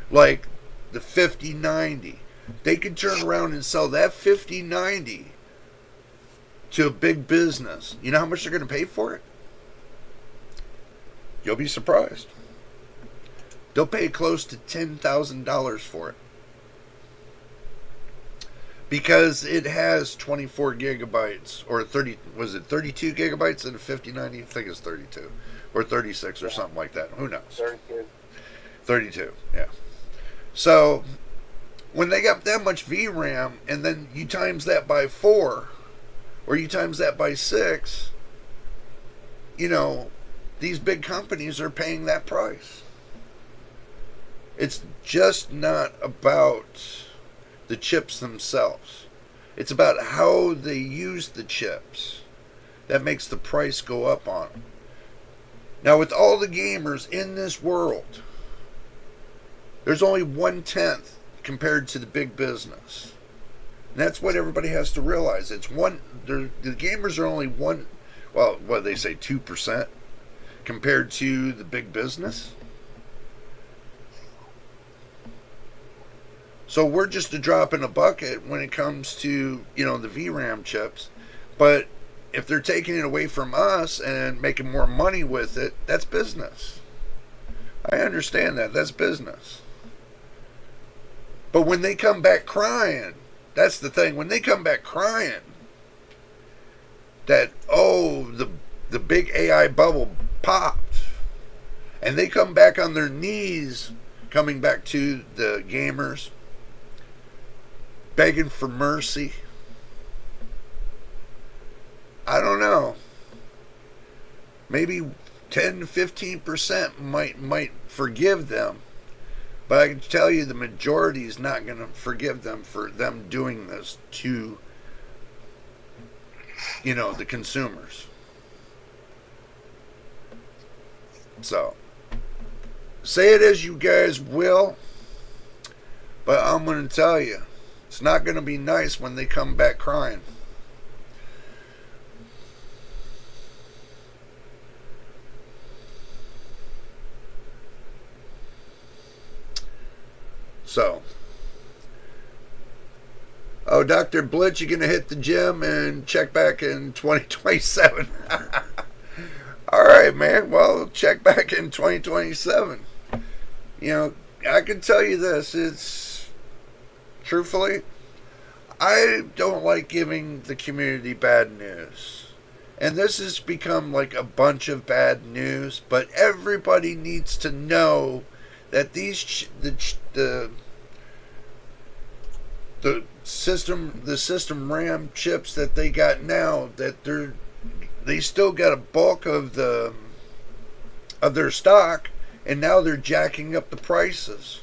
like the 5090, they could turn around and sell that 5090 to a big business. You know how much they're going to pay for it? You'll be surprised. They'll pay close to $10,000 for it. Because it has 24 gigabytes, or 32 gigabytes in a 5090? I think it's 32. Or 36 or something like that. Who knows? 32. 32, yeah. So, when they got that much VRAM, and then you times that by 4, or you times that by 6, you know, these big companies are paying that price. It's just not about the chips themselves. It's about how they use the chips that makes the price go up on them. Now, with all the gamers in this world, there's only 1/10 compared to the big business. And that's what everybody has to realize. The gamers are only Well, what they say, 2% compared to the big business. So we're just a drop in a bucket when it comes to, the VRAM chips. But if they're taking it away from us and making more money with it, that's business. I understand that. That's business. But when they come back crying, that's the thing. When they come back crying that, the big AI bubble popped, and they come back on their knees, coming back to the gamers, begging for mercy. I don't know. Maybe 10 to 15% might forgive them. But I can tell you the majority is not going to forgive them for them doing this to, the consumers. So, say it as you guys will, but I'm going to tell you, it's not going to be nice when they come back crying. So, Dr. Blitz, you're going to hit the gym and check back in 2027. All right, man. Well, check back in 2027. I can tell you this. It's, truthfully, I don't like giving the community bad news. And this has become like a bunch of bad news, but everybody needs to know that the system RAM chips that they got now, that they still got a bulk of their stock, and now they're jacking up the prices.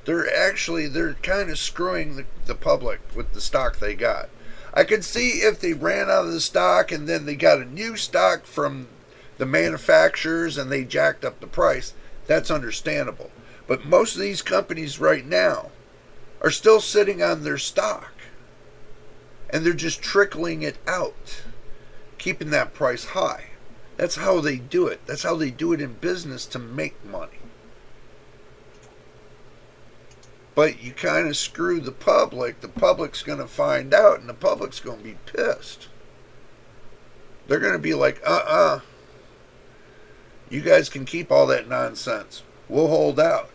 They're kind of screwing the public with the stock they got. I could see if they ran out of the stock and then they got a new stock from the manufacturers and they jacked up the price. That's understandable. But most of these companies right now are still sitting on their stock. And they're just trickling it out, keeping that price high. That's how they do it. That's how they do it in business to make money. But you kind of screw the public. The public's going to find out, and the public's going to be pissed. They're going to be like, you guys can keep all that nonsense. We'll hold out.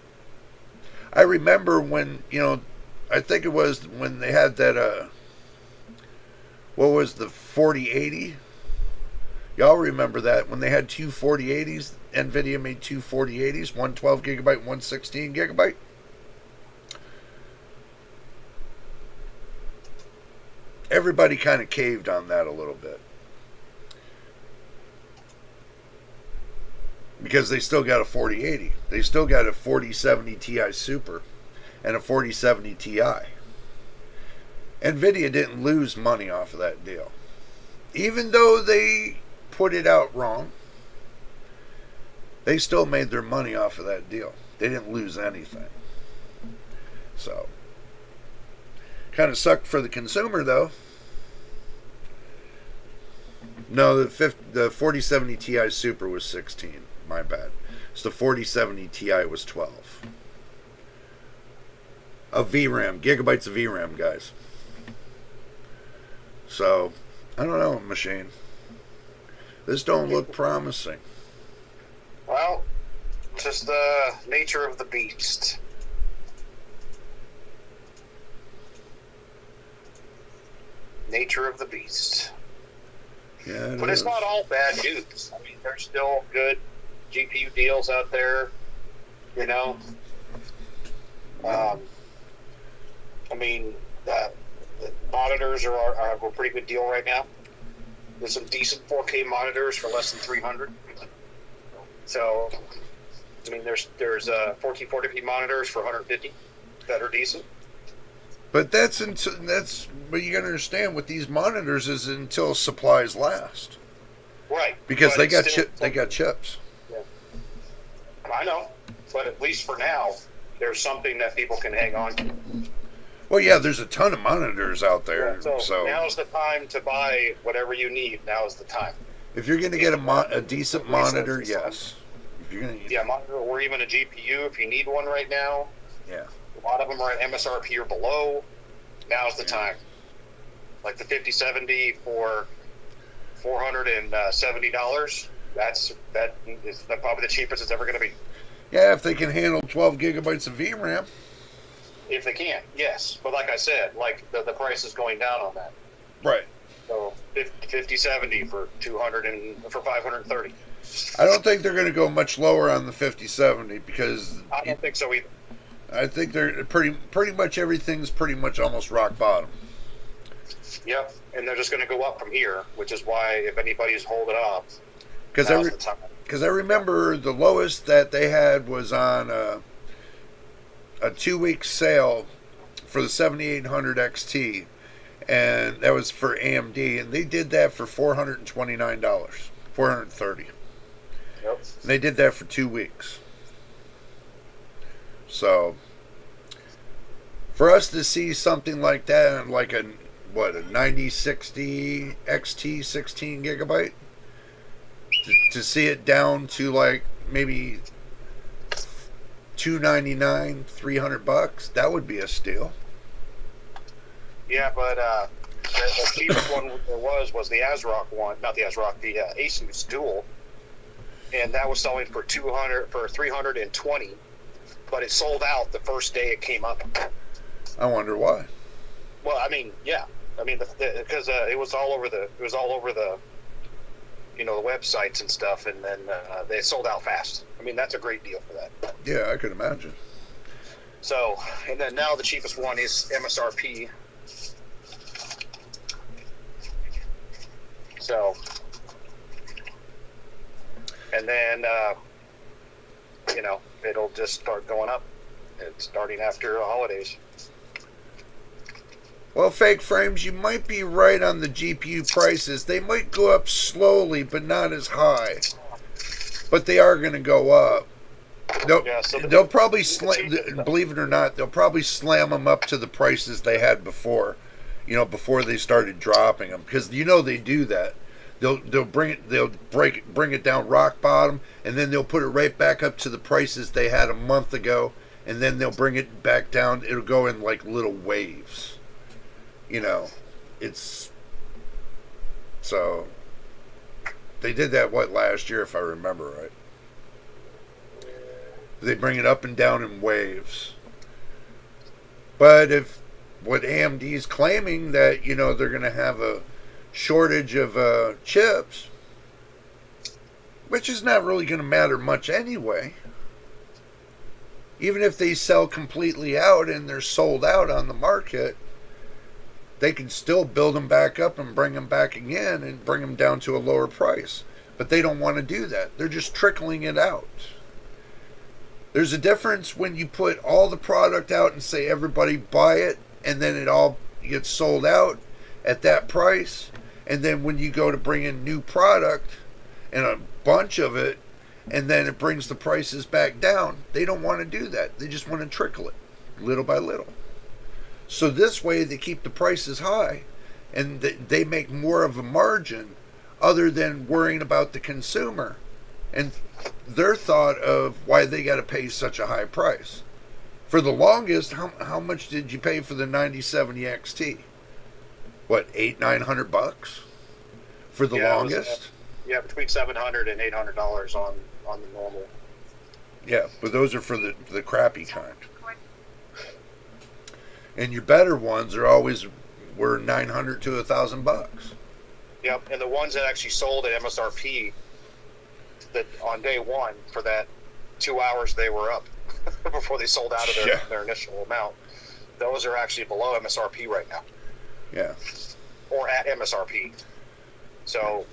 I remember when, I think it was when they had that, what was the 4080? Y'all remember that when they had two 4080s? NVIDIA made two 4080s, one 12 gigabyte, one 16 gigabyte. Everybody kind of caved on that a little bit. Because they still got a 4080. They still got a 4070 Ti Super and a 4070 Ti. NVIDIA didn't lose money off of that deal. Even though they put it out wrong, they still made their money off of that deal. They didn't lose anything. So, kind of sucked for the consumer, though. No, the 4070 Ti Super was 16. My bad. So the 4070 Ti was 12. Of VRAM. Gigabytes of VRAM, guys. So, I don't know, machine. This don't look promising. Well, just the nature of the beast. Nature of the beast. Yeah, but it's not all bad news. I mean, there's still good GPU deals out there, I mean, the monitors are a pretty good deal right now. There's some decent 4K monitors for less than $300. So, I mean, there's 1440p monitors for $150 that are decent. But that's what you gotta understand with these monitors is until supplies last. Right. Because they got chips. Yeah. I know, but at least for now, there's something that people can hang on to. Well, yeah, there's a ton of monitors out there. Yeah, so now's the time to buy whatever you need. Now's the time. If you're going to get a decent monitor, yes. If you're going to, yeah, monitor or even a GPU if you need one right now. Yeah. A lot of them are at MSRP or below. Now's the time. Like the 5070 for $470. That is probably the cheapest it's ever going to be. Yeah, if they can handle 12 gigabytes of VRAM. If they can, yes. But like I said, like the price is going down on that. Right. So 5070 for 200 and for 530. I don't think they're going to go much lower on the 5070 because I don't think so either. I think they're pretty much everything's pretty much almost rock bottom. Yep, and they're just going to go up from here, which is why if anybody's holding up, because I remember the lowest that they had was on a 2-week sale for the 7800 XT, and that was for AMD, and they did that for $429, $430. Yep. And they did that for 2 weeks. So for us to see something like that, like a 9060 XT 16 gigabyte, to see it down to like maybe $299, $300, that would be a steal. Yeah, but the cheapest one there was the ASRock one, not the ASRock, the Asus Dual, and that was selling for $320, but it sold out the first day it came up. I wonder why. Well, I mean, yeah, I mean because it was all over the the websites and stuff, and then they sold out fast. I mean, that's a great deal for that. Yeah, I could imagine. So, and then now the cheapest one is MSRP. So, and then, it'll just start going up. It's starting after the holidays. Well, Fake Frames, you might be right on the GPU prices. They might go up slowly, but not as high. But they are going to go up. They'll probably, believe it or not, they'll probably slam them up to the prices they had before. Before they started dropping them, because they do that. They'll bring it down rock bottom, and then they'll put it right back up to the prices they had a month ago, and then they'll bring it back down. It'll go in like little waves. So they did that last year, if I remember right. They bring it up and down in waves. But if what AMD's claiming that they're going to have a shortage of chips, which is not really going to matter much anyway. Even if they sell completely out and they're sold out on the market, they can still build them back up and bring them back again and bring them down to a lower price. But they don't want to do that. They're just trickling it out. There's a difference when you put all the product out and say everybody buy it, and then it all gets sold out at that price. And then when you go to bring in new product and a bunch of it, and then it brings the prices back down, they don't want to do that. They just want to trickle it little by little. So this way they keep the prices high, and they make more of a margin other than worrying about the consumer and their thought of why they got to pay such a high price. For the longest, how much did you pay for the 9070 XT? What, $800-900 for the longest? Between $700 and $800 on the normal. Yeah, but those are for the crappy kind. And your better ones were $900 to $1,000. Yep, and the ones that actually sold at MSRP, that on day one for that 2 hours they were up before they sold out of their initial amount, those are actually below MSRP right now. Yeah. Or at MSRP. So,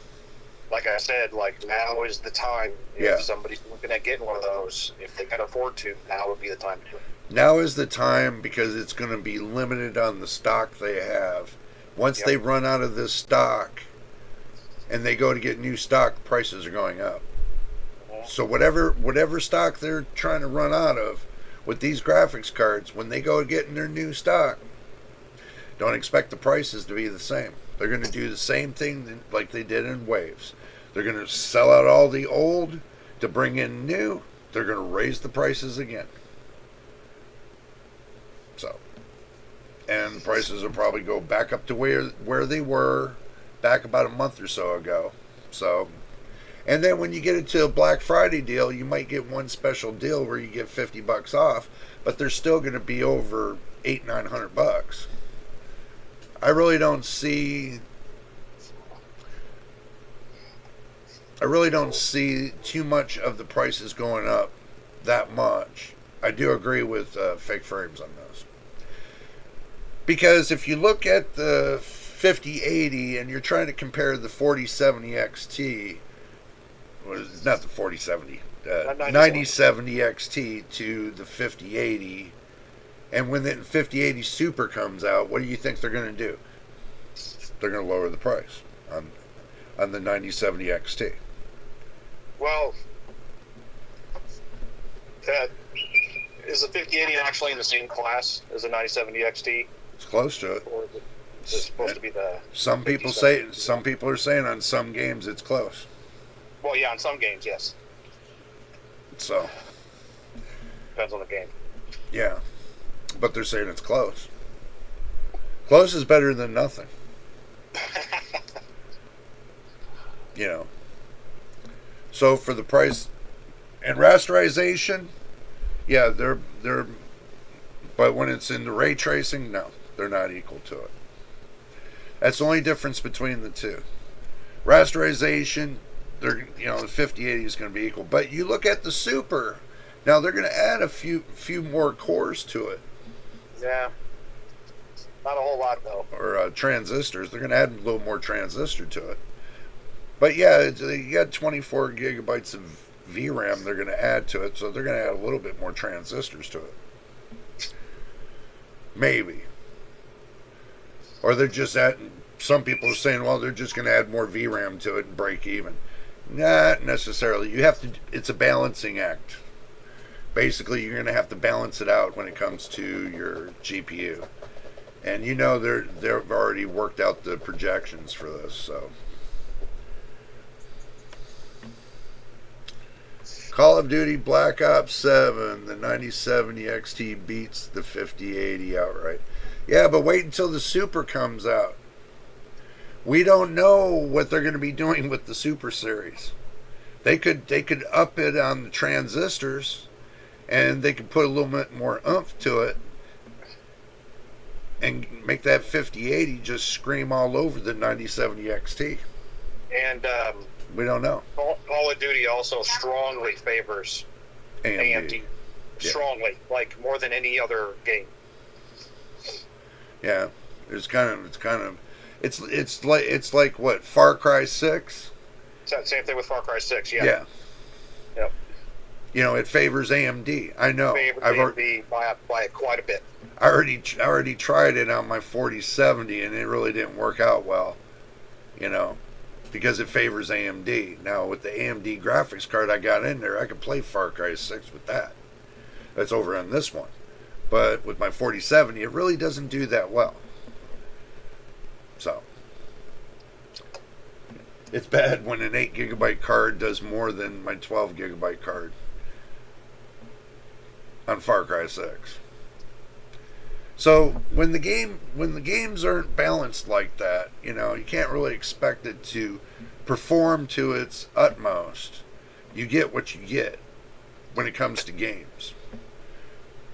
like I said, now is the time. If somebody's looking at getting one of those, if they can afford to, now would be the time to do it. Now is the time, because it's going to be limited on the stock they have. Once they run out of this stock and they go to get new stock, prices are going up. So whatever stock they're trying to run out of with these graphics cards, when they go getting their new stock, don't expect the prices to be the same. They're going to do the same thing like they did in waves. They're going to sell out all the old to bring in new. They're going to raise the prices again. So, and prices will probably go back up to where they were back about a month or so ago. So, and then when you get into a Black Friday deal, you might get one special deal where you get $50 off, but they're still going to be over $800-900. I really don't see too much of the prices going up that much. I do agree with Fake Frames on those. Because if you look at the 5080 and you're trying to compare the 4070 XT, not the 4070, 9070 XT to the 5080, and when the 5080 Super comes out, what do you think they're going to do? They're going to lower the price on the 9070 XT. Well, is the 5080 actually in the same class as the 9070 XT? It's close to it. Or is it supposed to be the? Some people are saying on some games it's close. Well, yeah, on some games, yes. So Depends on the game. yeah, but they're saying it's close. Close is better than nothing. You know. So for the price and rasterization, yeah, they're but when it's in the ray tracing, no, they're not equal to it. That's the only difference between the two. Rasterization, the 5080 is going to be equal, but you look at the Super. Now they're going to add a few more cores to it. Yeah. Not a whole lot though. Or transistors. They're going to add a little more transistor to it. But yeah, you got 24 gigabytes of VRAM they're going to add to it, so they're going to add a little bit more transistors to it. Maybe. Or they're just some people are saying, well, they're just going to add more VRAM to it and break even. Not necessarily. It's a balancing act. Basically, you're going to have to balance it out when it comes to your GPU. And they've already worked out the projections for this, so. Call of Duty Black Ops 7, the 9070 XT beats the 5080 outright. Yeah, but wait until the Super comes out. We don't know what they're going to be doing with the Super series. They could up it on the transistors, and they could put a little bit more oomph to it, and make that 5080 just scream all over the 9070 XT. And we don't know. Call of Duty also strongly favors AMD. Strongly, like more than any other game. Yeah, it's like what, Far Cry 6? Same thing with Far Cry 6. Yeah. Yeah. Yep. It favors AMD. I know. Favors AMD by quite a bit. I already tried it on my 4070, and it really didn't work out well. Because it favors AMD. Now, with the AMD graphics card I got in there, I could play Far Cry 6 with that. That's over on this one. But with my 4070, it really doesn't do that well. So, it's bad when an 8 gigabyte card does more than my 12 gigabyte card on Far Cry 6. So when the games aren't balanced like that, you can't really expect it to perform to its utmost. You get what you get when it comes to games.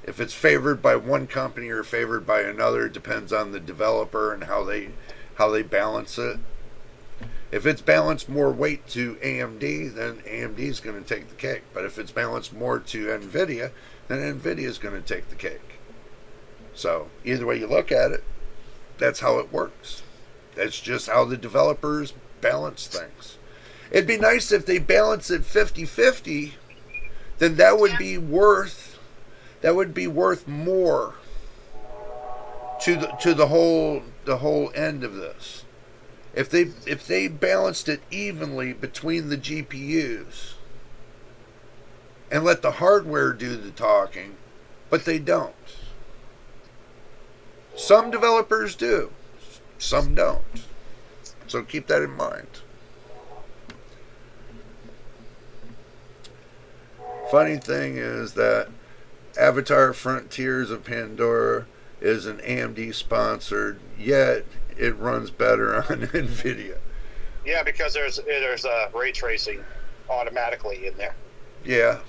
If it's favored by one company or favored by another, it depends on the developer and how they balance it. If it's balanced more weight to AMD, then AMD is going to take the cake. But if it's balanced more to NVIDIA, then NVIDIA is going to take the cake. So, either way you look at it, that's how it works. That's just how the developers balance things. It'd be nice if they balance it 50-50, then that would be worth more to the whole end of this. If they balanced it evenly between the GPUs and let the hardware do the talking, but they don't. Some developers do, some don't. So keep that in mind. funny thing is that Avatar Frontiers of Pandora is an AMD sponsored, yet it runs better on NVIDIA. Yeah, because there's ray tracing automatically in there. Yeah.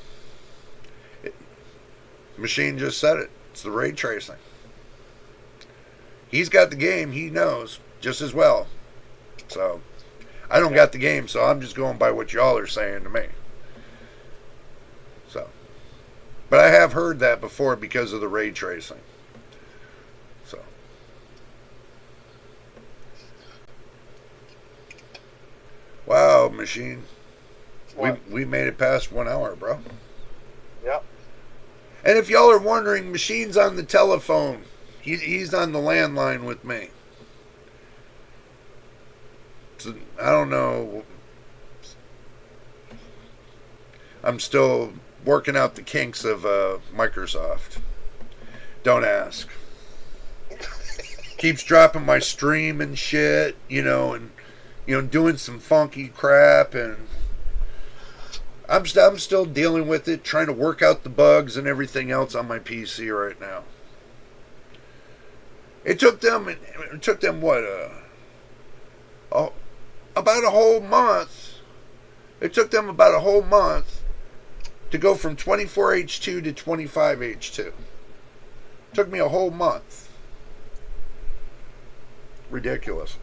Machine just said it. It's the ray tracing. He's got the game. He knows just as well. So, I don't got the game, so I'm just going by what y'all are saying to me. So, but I have heard that before because of the ray tracing. So, wow, machine. We made it past 1 hour, bro. Yep. And if y'all are wondering, Machine's on the telephone. He's on the landline with me. So, I don't know. I'm still working out the kinks of Microsoft. Don't ask. Keeps dropping my stream and shit, and doing some funky crap, and I'm still dealing with it, trying to work out the bugs and everything else on my PC right now. It took them what, about a whole month. It took them about a whole month to go from 24H2 to 25H2. Took me a whole month. Ridiculous.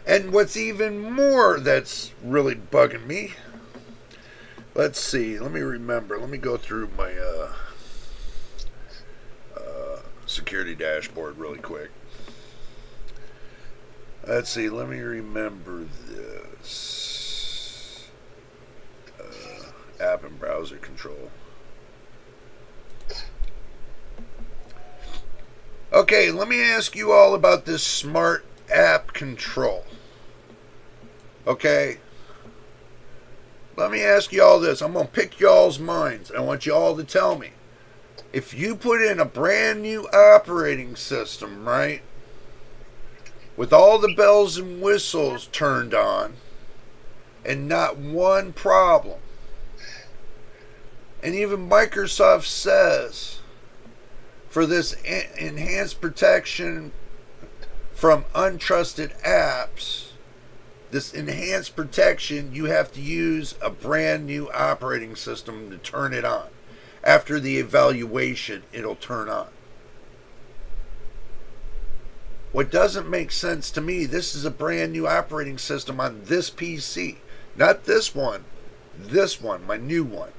And what's even more that's really bugging me, let's see, let me remember, let me go through my security dashboard really quick. Let's see, let me remember this. App and browser control. Okay, let me ask you all about this smart app control. Okay? Let me ask you all this. I'm going to pick y'all's minds. I want you all to tell me. If you put in a brand new operating system, right? With all the bells and whistles turned on, and not one problem. And even Microsoft says, for this enhanced protection from untrusted apps, this enhanced protection, you have to use a brand new operating system to turn it on. After the evaluation, it'll turn on. What doesn't make sense to me, this is a brand new operating system on this PC. Not this one, my new one.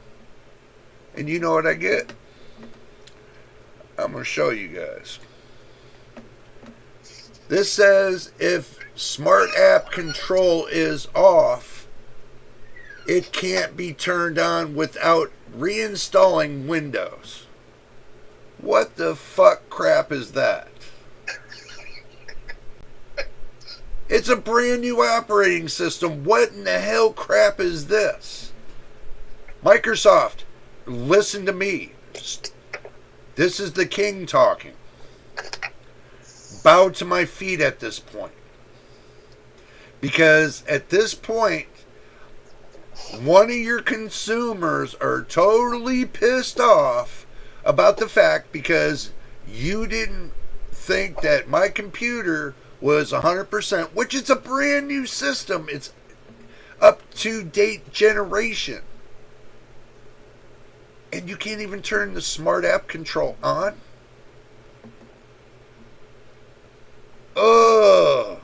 And you know what I get? I'm going to show you guys. This says if Smart App Control is off, it can't be turned on without reinstalling Windows. What the fuck crap is that? It's a brand new operating system. What in the hell crap is this? Microsoft, listen to me. This is the king talking. Bow to my feet at this point. Because at this point, one of your consumers are totally pissed off about the fact because you didn't think that my computer was 100%, which is a brand new system. It's up to date generation. And you can't even turn the smart app control on? Ugh.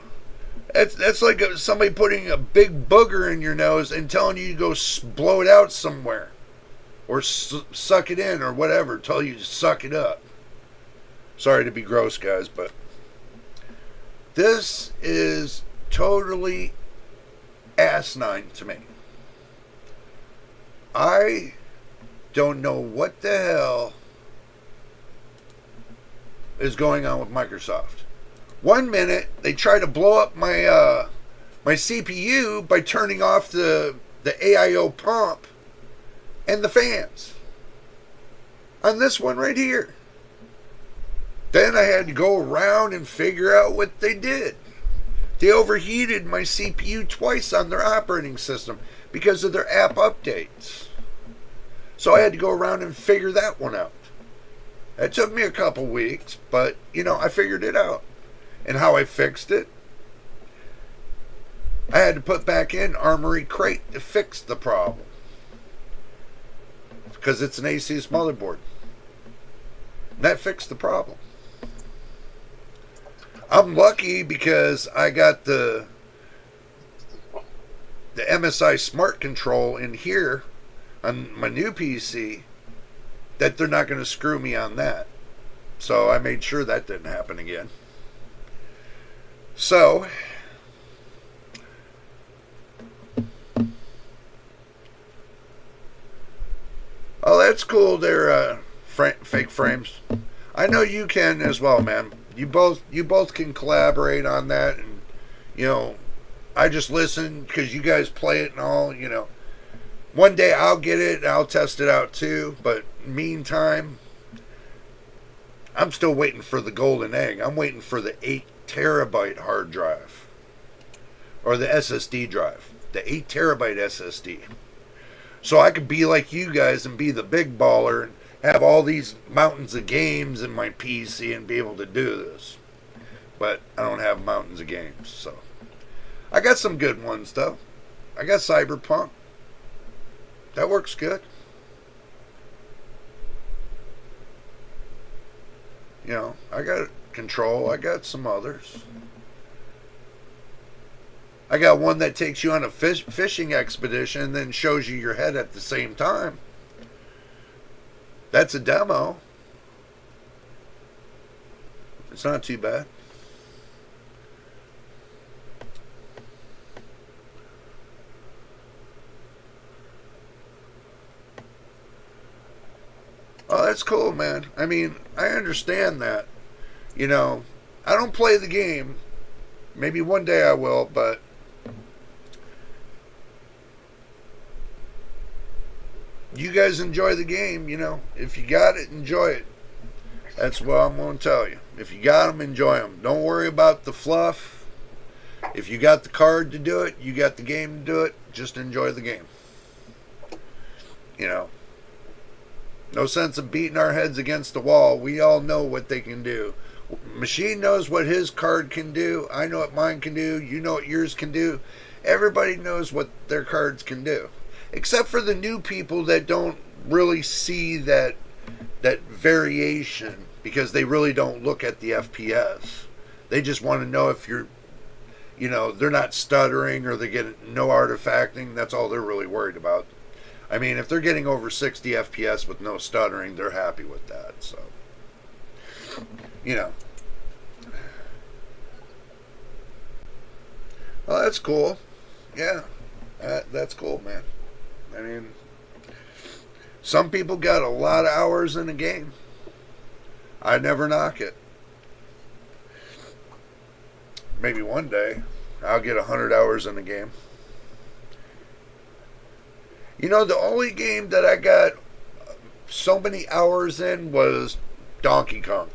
That's like somebody putting a big booger in your nose and telling you to go blow it out somewhere. Or suck it in or whatever. Tell you to suck it up. Sorry to be gross, guys, but this is totally asinine to me. I don't know what the hell is going on with Microsoft. 1 minute they try to blow up my my CPU by turning off the AIO pump and the fans on this one right here. Then I had to go around and figure out what they did. They overheated my CPU twice on their operating system because of their app updates. So I had to go around and figure that one out. It took me a couple weeks, but, I figured it out. And how I fixed it, I had to put back in Armory Crate to fix the problem. Because it's an ASUS motherboard. And that fixed the problem. I'm lucky because I got the MSI Smart Control in here on my new PC, that they're not going to screw me on that. So I made sure that didn't happen again. So, oh, that's cool. They're fake frames. I know you can as well, man. You both can collaborate on that, and I just listen because you guys play it and all. One day I'll get it and I'll test it out too. But meantime, I'm still waiting for the golden egg. I'm waiting for the 8 TB hard drive, or the SSD drive, the 8 TB SSD. So I could be like you guys and be the big baller and have all these mountains of games in my PC and be able to do this. But I don't have mountains of games, so. I got some good ones, though. I got Cyberpunk. That works good. I got Control. I got some others. I got one that takes you on a fishing expedition and then shows you your head at the same time. That's a demo. It's not too bad. Oh, that's cool, man. I mean, I understand that. I don't play the game. Maybe one day I will, but you guys enjoy the game, If you got it, enjoy it. That's what I'm going to tell you. If you got them, enjoy them. Don't worry about the fluff. If you got the card to do it, you got the game to do it, just enjoy the game. No sense of beating our heads against the wall. We all know what they can do. Machine knows what his card can do. I know what mine can do. You know what yours can do. Everybody knows what their cards can do. Except for the new people that don't really see that variation, because they really don't look at the FPS. They just want to know if you're, they're not stuttering or they get no artifacting. That's all they're really worried about. I mean, if they're getting over 60 FPS with no stuttering, they're happy with that. So, Well, that's cool. Yeah, that's cool, man. I mean, some people got a lot of hours in a game. I never knock it. Maybe one day I'll get 100 hours in a game. The only game that I got so many hours in was Donkey Kong.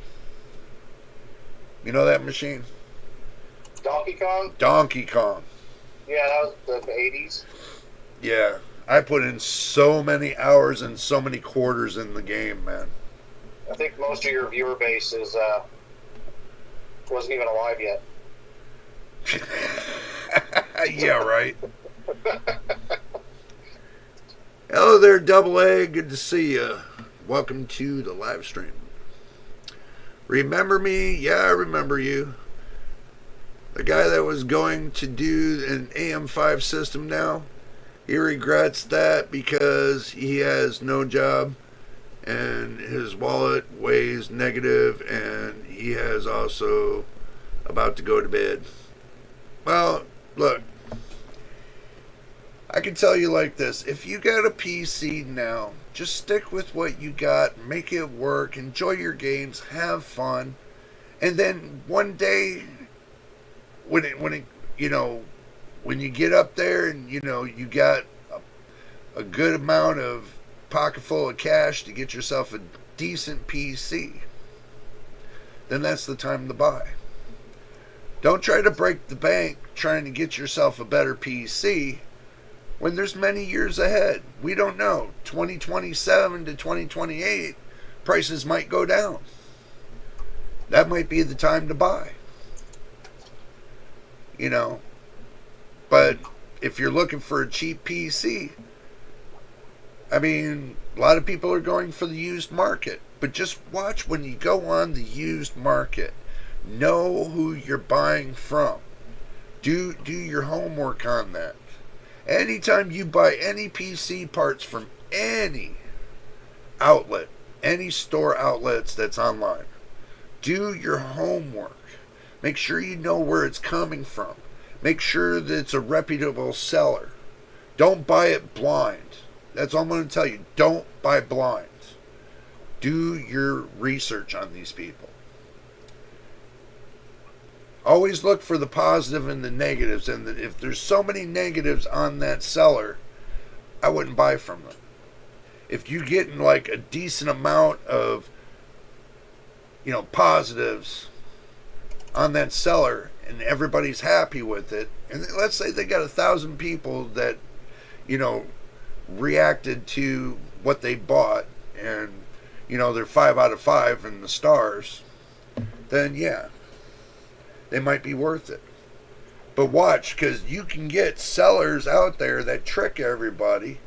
You know that machine? Donkey Kong? Donkey Kong. Yeah, that was the 80s. Yeah, I put in so many hours and so many quarters in the game, man. I think most of your viewer base wasn't even alive yet. Yeah, right. Hello there, Double A. Good to see you. Welcome to the live stream. Remember me? Yeah, I remember you. The guy that was going to do an AM5 system now, he regrets that because he has no job and his wallet weighs negative and he has also about to go to bed. Well, look, I can tell you like this. If you got a PC now, just stick with what you got, make it work, enjoy your games, have fun, and then one day when you get up there and you got a good amount of pocket full of cash to get yourself a decent PC, then that's the time to buy. Don't try to break the bank trying to get yourself a better PC when there's many years ahead. We don't know. 2027 to 2028, prices might go down. That might be the time to buy. You know, but if you're looking for a cheap PC, I mean, a lot of people are going for the used market. But just watch when you go on the used market. Know who you're buying from. Do your homework on that. Anytime you buy any PC parts from any outlet, any store outlets that's online, do your homework. Make sure you know where it's coming from. Make sure that it's a reputable seller. Don't buy it blind. That's all I'm going to tell you. Don't buy blind. Do your research on these people. Always look for the positive and the negatives. And if there's so many negatives on that seller, I wouldn't buy from them. If you're getting like a decent amount of, positives on that seller and everybody's happy with it, and let's say they got 1,000 people that, reacted to what they bought, and, they're 5 out of 5 in the stars, then yeah, they might be worth it. But watch, because you can get sellers out there that trick everybody,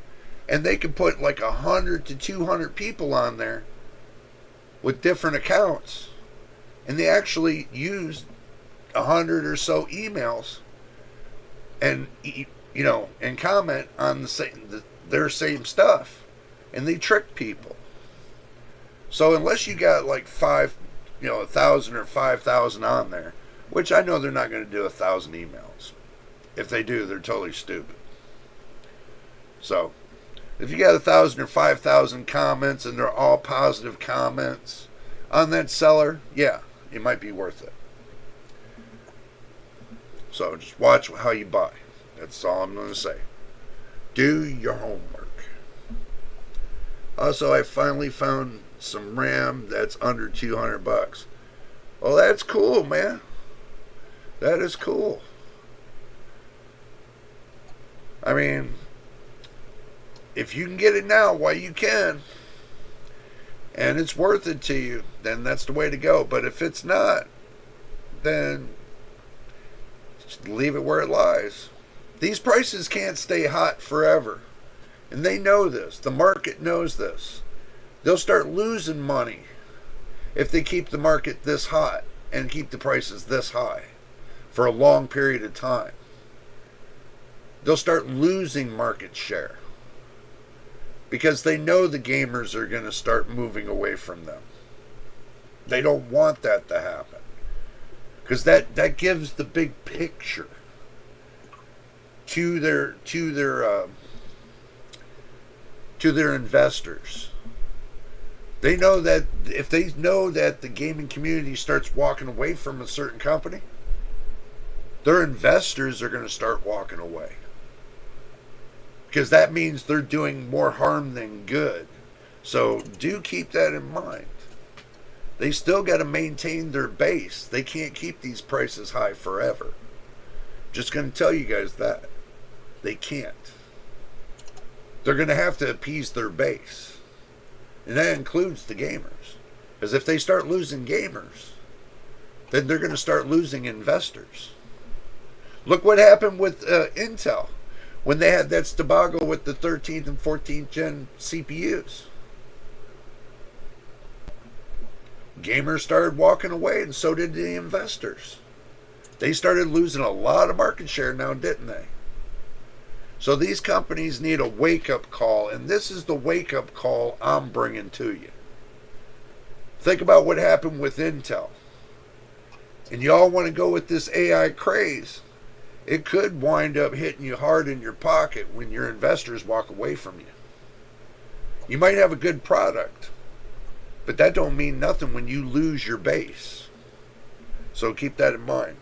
and they can put like 100 to 200 people on there with different accounts, and they actually use 100 or so emails and and comment on their same stuff, and they trick people. So unless you got like 1,000 or 5,000 on there, which I know they're not going to do 1,000 emails. If they do, they're totally stupid. So if you got 1,000 or 5,000 comments and they're all positive comments on that seller, yeah, it might be worth it. So just watch how you buy. That's all I'm going to say. Do your homework. Also, I finally found some RAM that's under $200. Well, that's cool, man. That is cool. I mean, if you can get it now, why you can, and it's worth it to you, then that's the way to go. But if it's not, then just leave it where it lies. These prices can't stay hot forever, and they know this. The market knows this. They'll start losing money if they keep the market this hot and keep the prices this high for a long period of time. They'll start losing market share because they know the gamers are going to start moving away from them. They don't want that to happen, because that gives the big picture to their investors. They know that if they know that the gaming community starts walking away from a certain company, their investors are going to start walking away, because that means they're doing more harm than good. So do keep that in mind. They still got to maintain their base. They can't keep these prices high forever. Just going to tell you guys that. They can't. They're going to have to appease their base. And that includes the gamers. Because if they start losing gamers, then they're going to start losing investors. Look what happened with Intel when they had that debacle with the 13th and 14th gen CPUs. Gamers started walking away, and so did the investors. They started losing a lot of market share now, didn't they? So these companies need a wake-up call, and this is the wake-up call I'm bringing to you. Think about what happened with Intel. And y'all want to go with this AI craze. It could wind up hitting you hard in your pocket when your investors walk away from you. You might have a good product, but that don't mean nothing when you lose your base. So keep that in mind.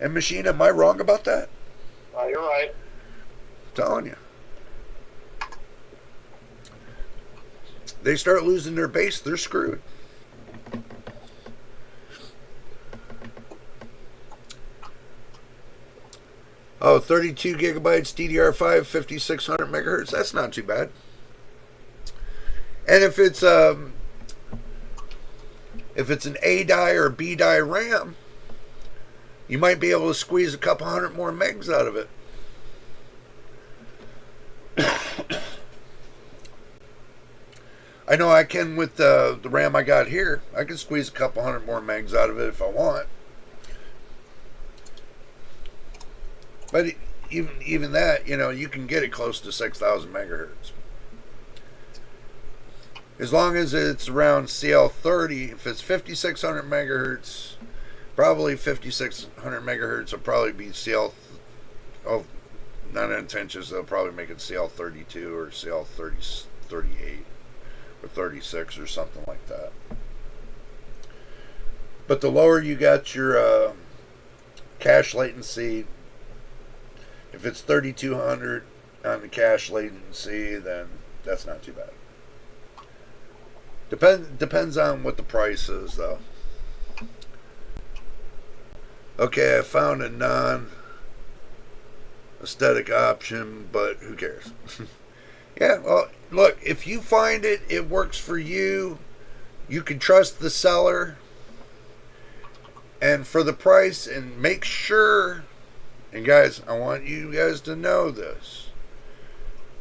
And Machine, am I wrong about that? You're right. I'm telling you. They start losing their base, they're screwed. Oh, 32 gigabytes DDR5, 5600 megahertz. That's not too bad. And if it's an A die or B die RAM, you might be able to squeeze a couple hundred more megs out of it. I know I can with the RAM I got here. I can squeeze a couple hundred more megs out of it if I want. But even that, you know, you can get it close to 6,000 megahertz. As long as it's around CL30, if it's 5600 megahertz, probably 5600 megahertz will probably be CL. Oh, 9 out of 10 inches, they'll probably make it CL32 or CL38 or 36 or something like that. But the lower you got your cache latency, if it's 3200 on the cache latency, then that's not too bad. Depends on what the price is, though. Okay, I found a non-aesthetic option, but who cares? Yeah, well, look, if you find it works for you, you can trust the seller, and for the price, and make sure, and guys, I want you guys to know this,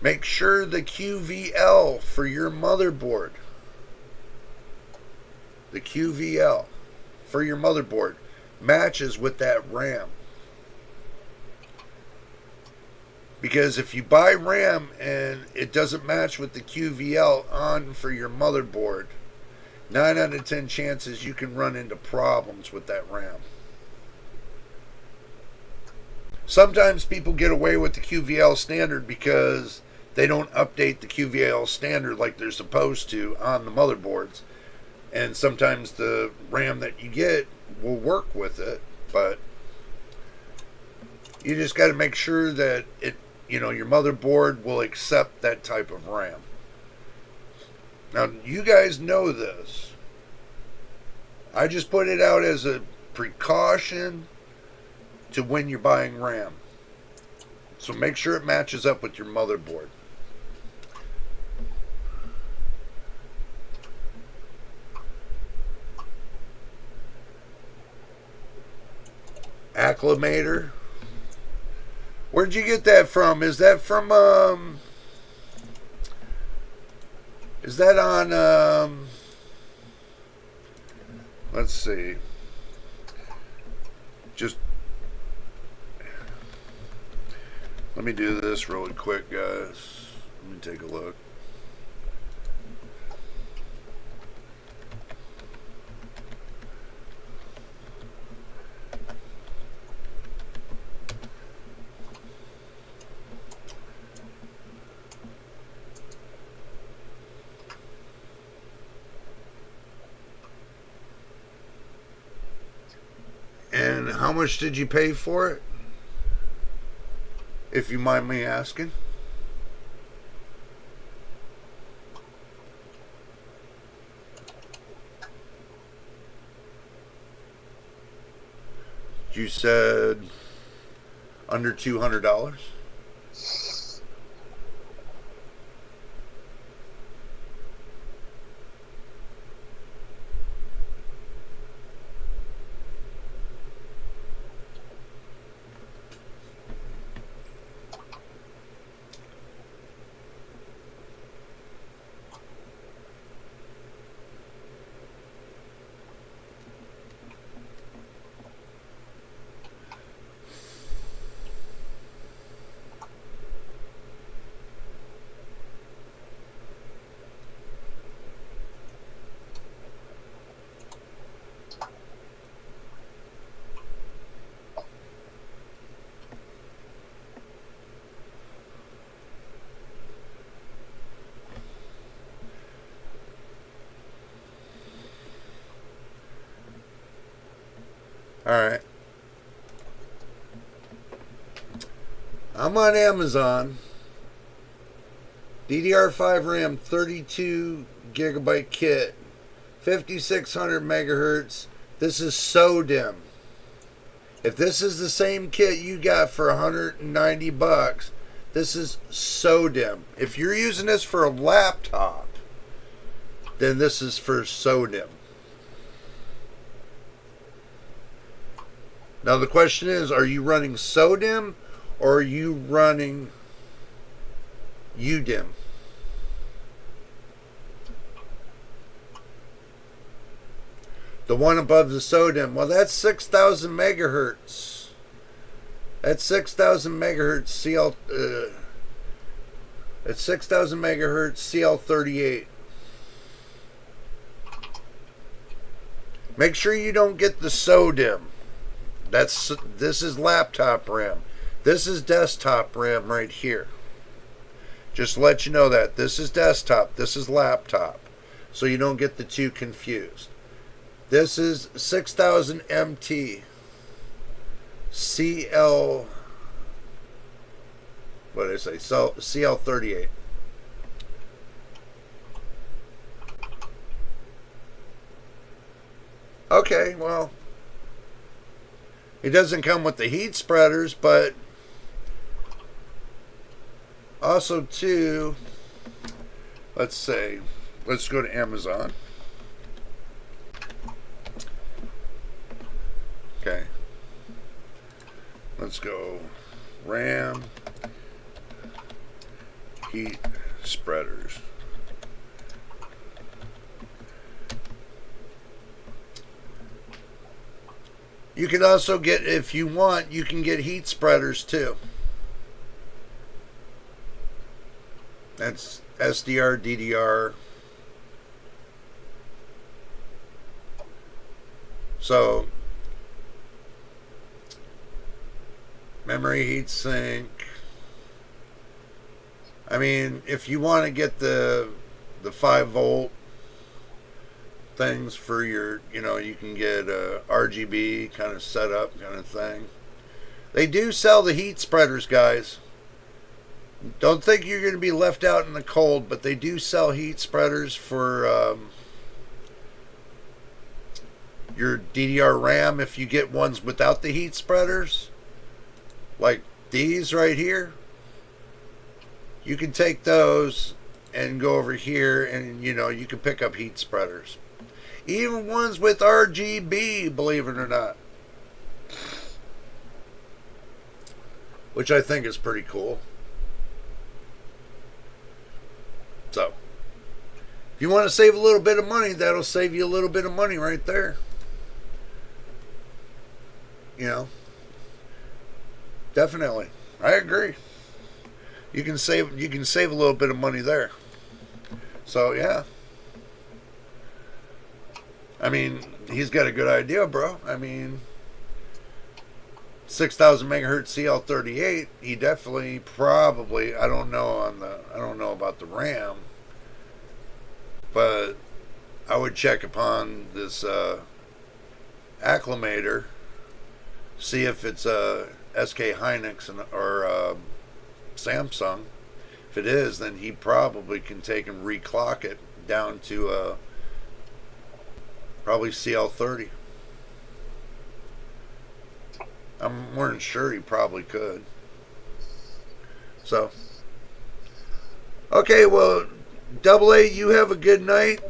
make sure the QVL for your motherboard, the QVL for your motherboard matches with that RAM. Because if you buy RAM and it doesn't match with the QVL on for your motherboard, 9 out of 10 chances you can run into problems with that RAM. Sometimes people get away with the QVL standard because they don't update the QVL standard like they're supposed to on the motherboards. And sometimes the RAM that you get will work with it, but you just got to make sure that your motherboard will accept that type of RAM. Now, you guys know this. I just put it out as a precaution to when you're buying RAM. So make sure it matches up with your motherboard. Acclimator. Where'd you get that from? Is that from is that on let's see. Just let me do this really quick, guys. Let me take a look. And how much did you pay for it? If you mind me asking. You said under $200? Alright. I'm on Amazon. DDR5 RAM 32 gigabyte kit. 5600 megahertz. This is so dim. If this is the same kit you got for $190, this is SODIMM. If you're using this for a laptop, then this is for SODIMM. Now the question is, are you running SODIMM or are you running UDIMM? The one above the SODIMM, well, that's 6,000 megahertz. That's 6,000 megahertz CL. It's 6,000 megahertz CL38. Make sure you don't get the SODIMM. This is laptop RAM. This is desktop RAM right here. Just to let you know that this is desktop. This is laptop, so you don't get the two confused. This is 6000 MT CL. What did I say? So CL38. Okay, well, it doesn't come with the heat spreaders, but also too, let's go to Amazon. Okay, let's go RAM heat spreaders. You can also get, if you want, you can get heat spreaders too. That's SDR, DDR. So, memory heat sink. I mean, if you want to get the 5-volt things for your, you can get a RGB kind of setup kind of thing. They do sell the heat spreaders, guys. Don't think you're going to be left out in the cold, but they do sell heat spreaders for your DDR RAM. If you get ones without the heat spreaders, like these right here, you can take those and go over here and, you can pick up heat spreaders. Even ones with RGB, believe it or not. Which I think is pretty cool. So, if you want to save a little bit of money, that'll save you a little bit of money right there. Definitely. I agree. You can save a little bit of money there. So, yeah. I mean, he's got a good idea, bro. I mean, 6,000 megahertz CL38. He definitely, probably. I don't know about the RAM, but I would check upon this acclimator, see if it's a SK Hynix or Samsung. If it is, then he probably can take and reclock it down to probably CL30. I'm more than sure he probably could. So, okay, well, Double A, you have a good night,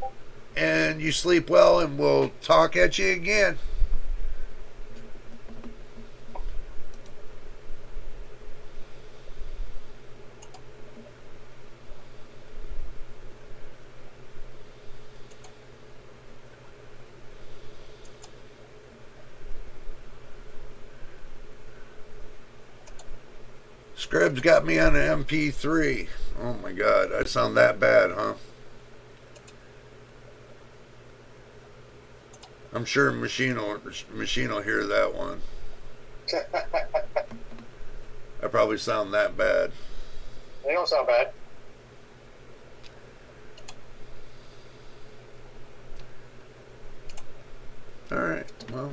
and you sleep well, and we'll talk at you again. Scribs got me on an MP3. Oh my God, I sound that bad, huh? I'm sure machine will hear that one. I probably sound that bad. They don't sound bad. All right, well,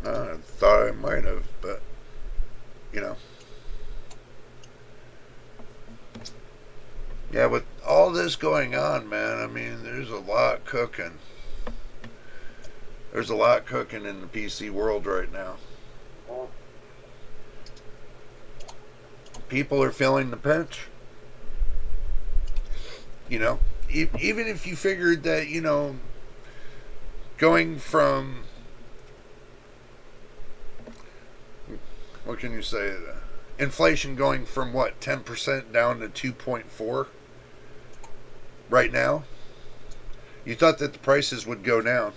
I thought I might have, but yeah, with all this going on, man, I mean, there's a lot cooking. There's a lot cooking in the PC world right now. People are feeling the pinch. You know, even if you figured that, you know, going from, what can you say, inflation going from what, 10% down to 2.4 right now, you thought that the prices would go down.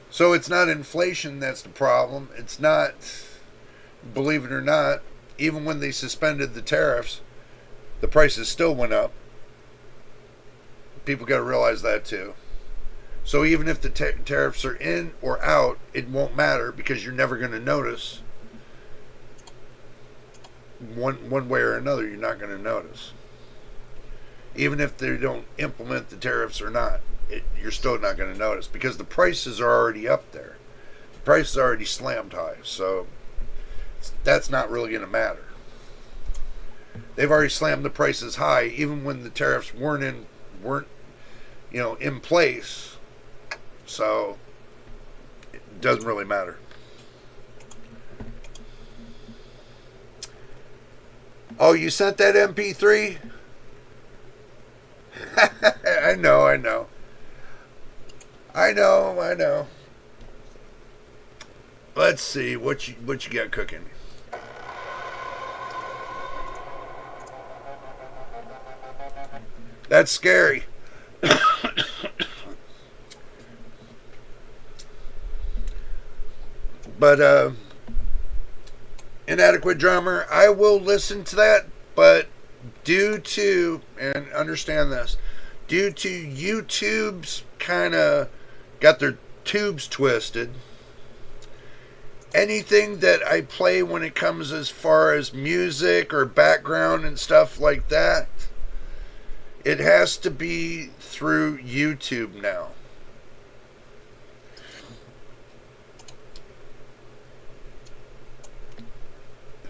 So it's not inflation that's the problem. It's not, believe it or not, even when they suspended the tariffs, the prices still went up. People got to realize that too. So even if the tariffs are in or out, it won't matter because you're never going to notice. One way or another, you're not going to notice. Even if they don't implement the tariffs or not, you're still not going to notice because the prices are already up there. The price is already slammed high, so that's not really going to matter. They've already slammed the prices high, even when the tariffs weren't in place. So it doesn't really matter. Oh, you sent that MP3? I know. Let's see what you got cooking. That's scary. But Inadequate Drummer, I will listen to that, but due to, and understand this, due to YouTube's kind of got their tubes twisted, anything that I play when it comes as far as music or background and stuff like that, it has to be through YouTube now.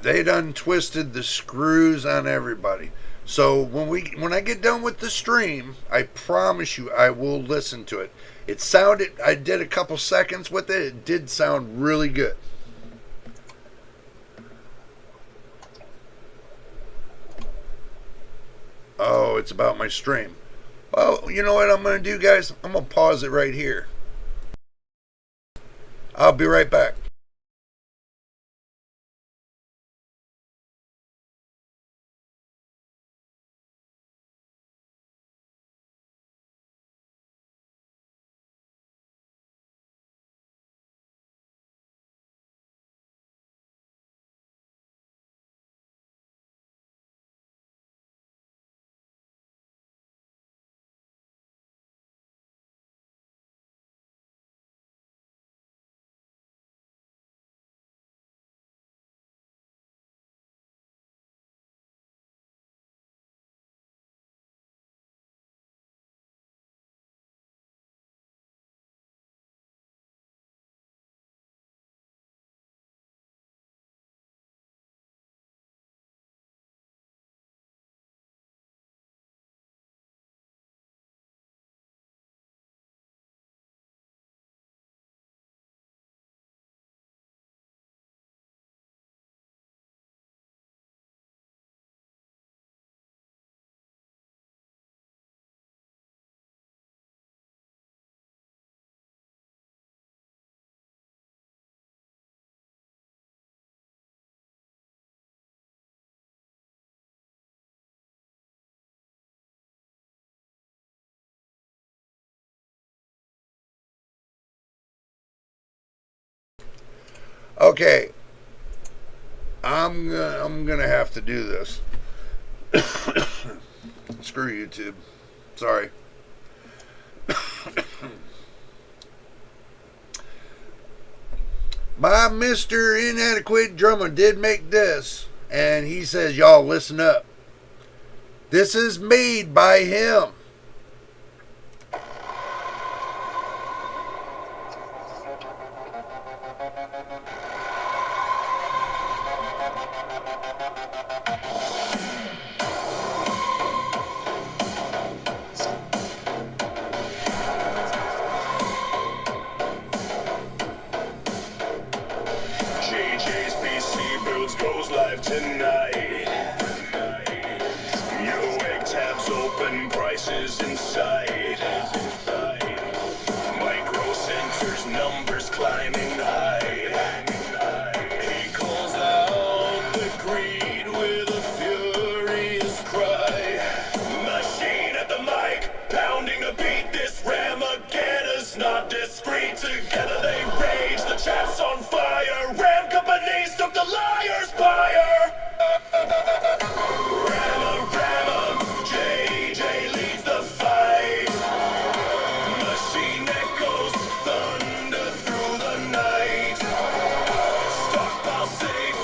They done twisted the screws on everybody. So when I get done with the stream, I promise you I will listen to it. It sounded, I did a couple seconds with it. It did sound really good. Oh, it's about my stream. Well, you know what I'm going to do, guys? I'm going to pause it right here. I'll be right back. Okay, I'm gonna have to do this. Screw YouTube. Sorry. My Mr. Inadequate Drummer did make this, and he says, y'all listen up. This is made by him. prices inside. Micro sensors, numbers climbing high. He calls out the greed with a furious cry. Machine at the mic, pounding a beat. This Ramageddon's not discreet. Together they rage, the chat's on fire. Ram companies took the liar's pyre. Rama, JJ leads the fight. Machine echoes thunder through the night. Stockpile safe,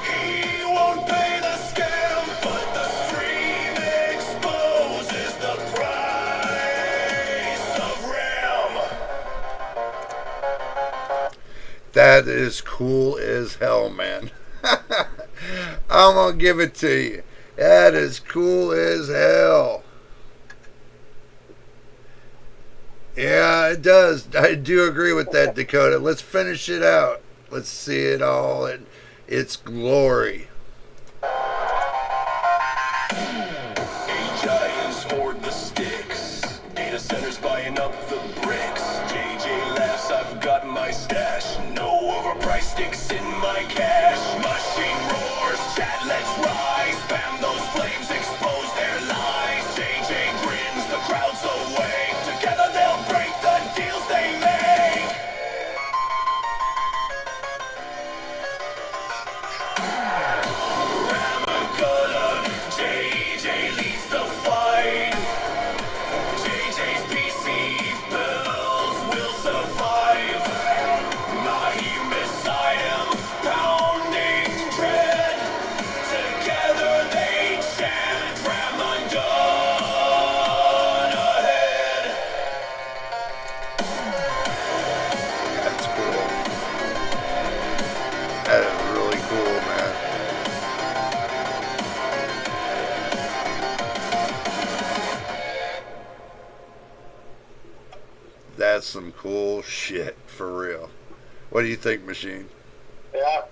he won't pay the scam, but the stream exposes the price of RAM. That is cool as hell, man. I'm gonna give it to you. That is cool as hell. Yeah, it does. I do agree with that, Dakota. Let's finish it out. Let's see it all in its glory. Giants hoard the sticks. Data centers buying up the bricks. JJ laughs, I've got my stash. No overpriced sticks in my cash. Machine roars, chat, let's rise. Spam those flames, expose their lies. JJ grins, the crowd's awake. Together they'll break the deals they make. Ramageddon, JJ leads the fight. JJ's PC bills will survive. Mahim beside him, pounding dread. Together they chant Ramageddon ahead. That's cool. That is really cool, man. That's some cool shit, for real. What do you think, Machine? Yeah,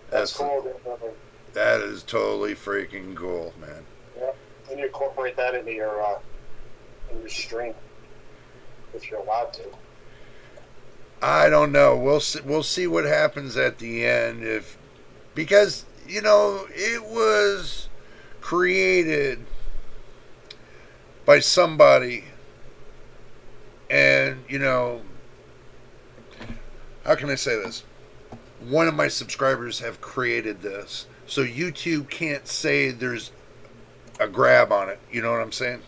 that's That's cool. Definitely. That is totally freaking cool, man. Yeah, and you incorporate that into your stream if you're allowed to. I don't know. We'll see what happens at the end, because it was created by somebody, and how can I say this? One of my subscribers have created this, so YouTube can't say there's a grab on it. You know what I'm saying?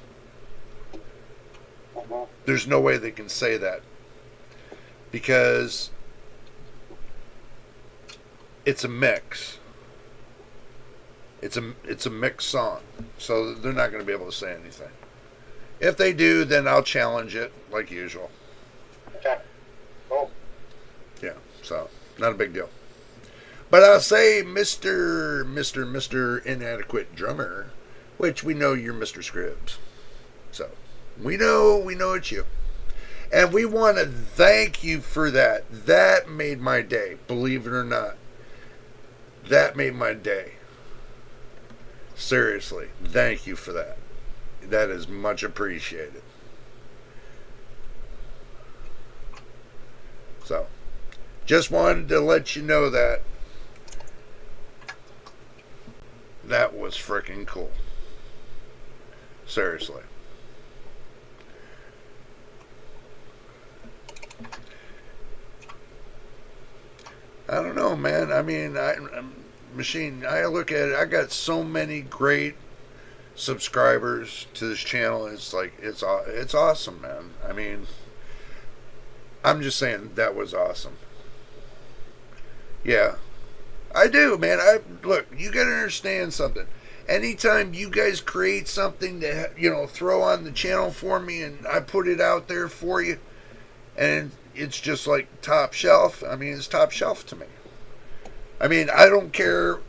Mhm. There's no way they can say that, because it's a mix. It's a mixed song, so they're not going to be able to say anything. If they do, then I'll challenge it like usual. Okay. Cool. Yeah, so not a big deal. But I'll say Mr. Inadequate Drummer, which we know you're Mr. Scribs. So we know it's you. And we want to thank you for that. That made my day, believe it or not. That made my day. Seriously, thank you for that. That is much appreciated. So, just wanted to let you know that was freaking cool. Seriously. I don't know, man. I mean, Machine, I look at it, I got so many great subscribers to this channel. It's like, it's awesome, man. I mean, I'm just saying that was awesome. Yeah, I do, man. Look, you got to understand something. Anytime you guys create something to, throw on the channel for me, and I put it out there for you, and it's just like top shelf. I mean, it's top shelf to me. I mean, I don't care,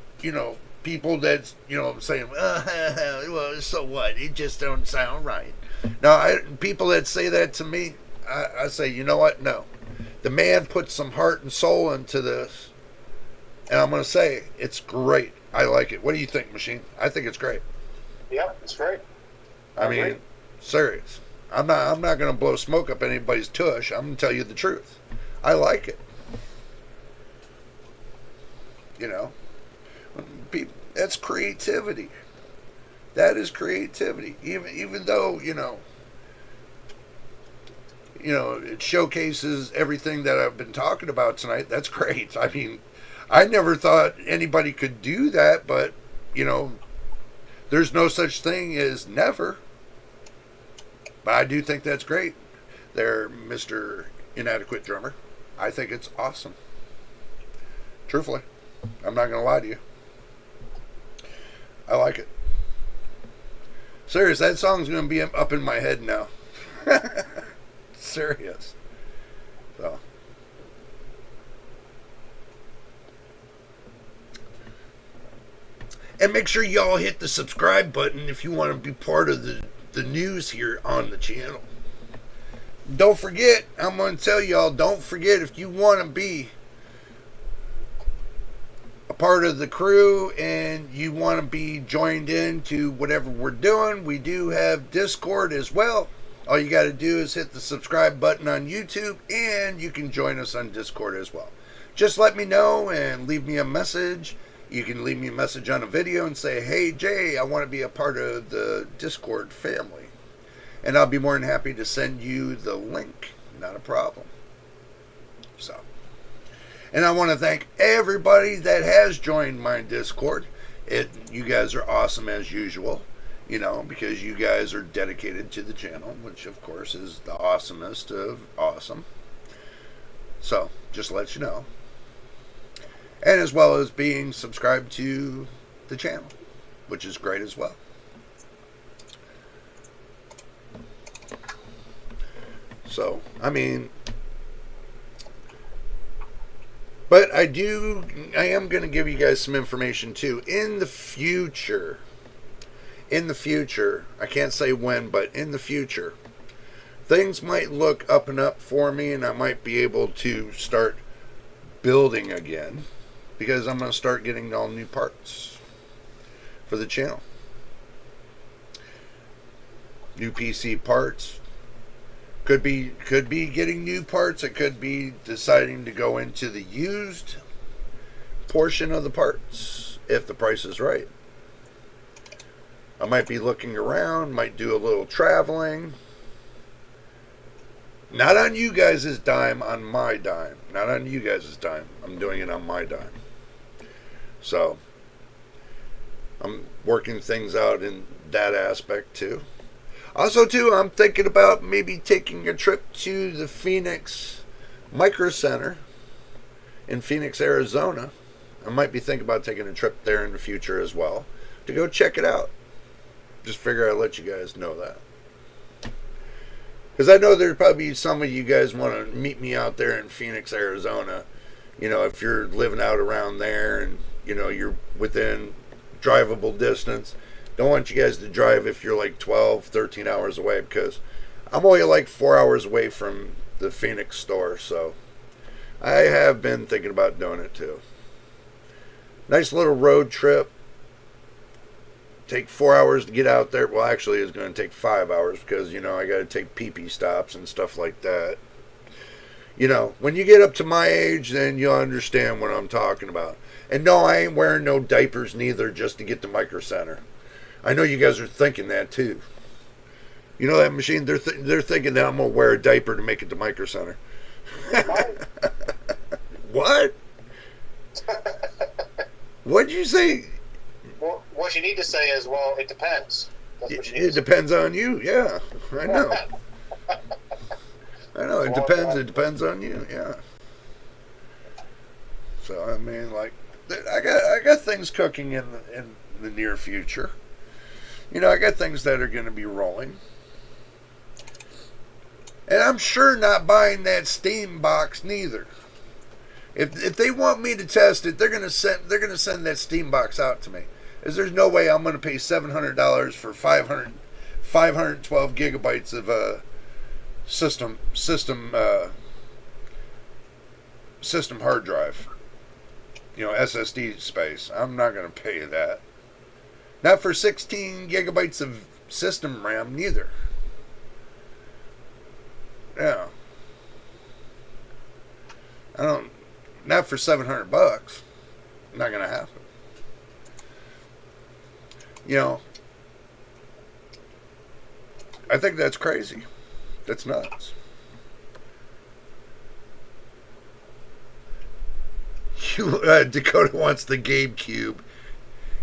people that's, saying, well, so what? It just don't sound right. Now, people that say that to me, I say, you know what? No. The man put some heart and soul into this, and I'm going to say, it's great. I like it. What do you think, Machine? I think it's great. Yeah, it's great. I mean, Serious. I'm not going to blow smoke up anybody's tush. I'm going to tell you the truth. I like it. You know, that's creativity. That is creativity. Even though, it showcases everything that I've been talking about tonight. That's great. I mean, I never thought anybody could do that, but, there's no such thing as never. But I do think that's great. There, Mr. Inadequate Drummer. I think it's awesome. Truthfully. I'm not going to lie to you. I like it. Serious, that song's going to be up in my head now. Serious. So. And make sure y'all hit the subscribe button if you want to be part of the news here on the channel. Don't forget, I'm going to tell y'all, don't forget, if you want to be a part of the crew and you want to be joined into whatever we're doing, we do have Discord as well. All you got to do is hit the subscribe button on YouTube and you can join us on Discord as well. Just let me know and leave me a message. You can leave me a message on a video and say, hey Jay, I want to be a part of the Discord family. And I'll be more than happy to send you the link. Not a problem. So. And I want to thank everybody that has joined my Discord. You guys are awesome as usual. Because you guys are dedicated to the channel, which of course is the awesomest of awesome. So, just to let you know. And as well as being subscribed to the channel, which is great as well. So, I mean, but I am going to give you guys some information too. In the future, I can't say when, but in the future, things might look up and up for me and I might be able to start building again because I'm going to start getting all new parts for the channel. New PC parts. Could be getting new parts. It could be deciding to go into the used portion of the parts if the price is right. I might be looking around, might do a little traveling. Not on you guys' dime, on my dime. Not on you guys' dime. I'm doing it on my dime. So, I'm working things out in that aspect too. Also, too, I'm thinking about maybe taking a trip to the Phoenix Micro Center in Phoenix, Arizona. I might be thinking about taking a trip there in the future as well to go check it out. Just figure I'd let you guys know that. Because I know there'd probably be some of you guys want to meet me out there in Phoenix, Arizona. If you're living out around there and, you're within drivable distance. Don't want you guys to drive if you're like 12, 13 hours away because I'm only like 4 hours away from the Phoenix store. So I have been thinking about doing it too. Nice little road trip. Take 4 hours to get out there. Well, actually, it's going to take 5 hours because, I got to take pee-pee stops and stuff like that. When you get up to my age, then you'll understand what I'm talking about. And no, I ain't wearing no diapers neither just to get to Micro Center. I know you guys are thinking that too. That machine, they're thinking that I'm going to wear a diaper to make it to Micro Center. What? What'd you say? Well, what you need to say is, well, it depends. It depends on you, yeah. I know. I know, it depends. It depends on you, yeah. So, I mean, like, I got things cooking in the near future. I got things that are going to be rolling. And I'm sure not buying that Steam box neither. If they want me to test it, they're going to send that Steam box out to me. Because there's no way I'm going to pay $700 for 512 gigabytes of system hard drive. SSD space. I'm not going to pay that. Not for 16 gigabytes of system RAM neither. Yeah. I don't. Not for $700. Not gonna happen. You know. I think that's crazy. That's nuts. Dakota wants the Gabe Cube.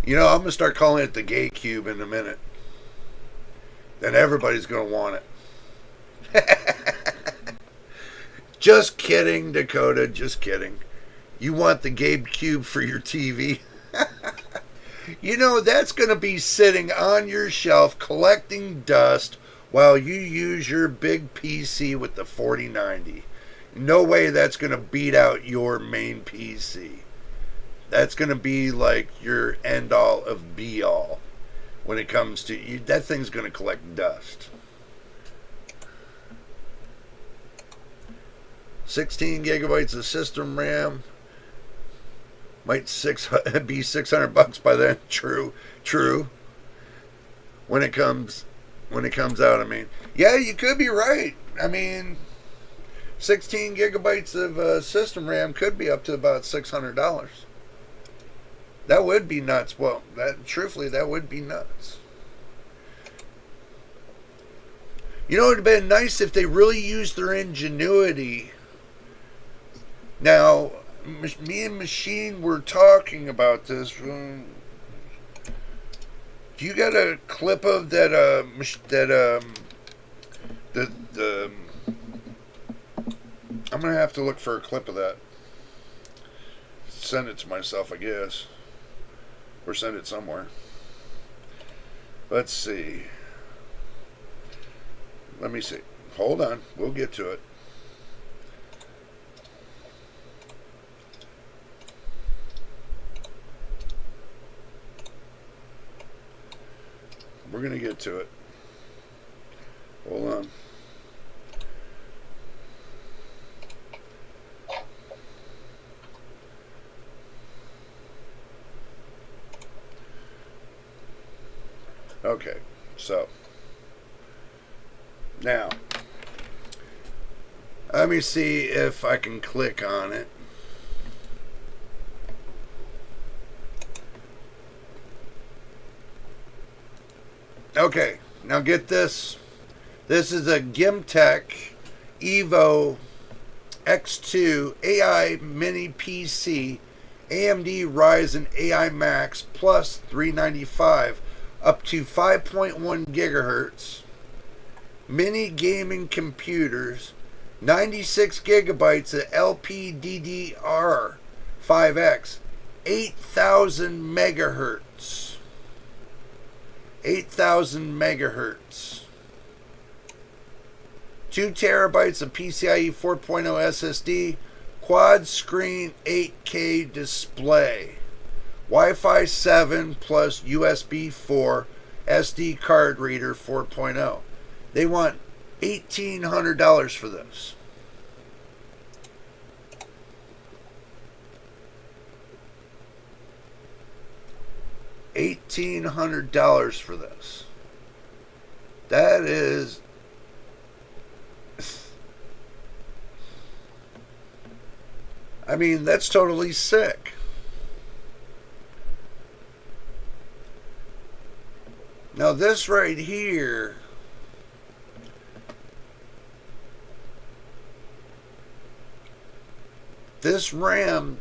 You know, I'm gonna start calling it the Gay Cube in a minute. Then everybody's gonna want it. Just kidding, Dakota. Just kidding. You want the Gabe Cube for your TV? You know, that's going to be sitting on your shelf collecting dust while you use your big PC with the 4090. No way that's going to beat out your main PC. That's going to be like your end all of be all when it comes to you. That thing's going to collect dust. 16 gigabytes of system RAM. Might be $600 by then. True. When it comes out, I mean, yeah, you could be right. I mean, 16 gigabytes of system RAM could be up to about $600. That would be nuts. Well, truthfully, that would be nuts. You know, it'd have been nice if they really used their ingenuity. Now, me and Machine were talking about this. Do you got a clip of that? I'm gonna have to look for a clip of that. Send it to myself, I guess, or send it somewhere. Let's see. Let me see. Hold on. We'll get to it. We're going to get to it. Hold on. Okay, so now let me see if I can click on it. Okay, now get this. This is a Gimtech Evo X2 AI Mini PC AMD Ryzen AI Max plus 395 up to 5.1 gigahertz mini gaming computers, 96 gigabytes of LPDDR5X, 8,000 megahertz. 8,000 megahertz. 2 terabytes of PCIe 4.0 SSD, quad screen 8K display, Wi-Fi 7 plus USB 4 SD card reader 4.0. They want $1,800 for this. $1,800 for this. That is, I mean, that's totally sick. Now this right here, this RAM,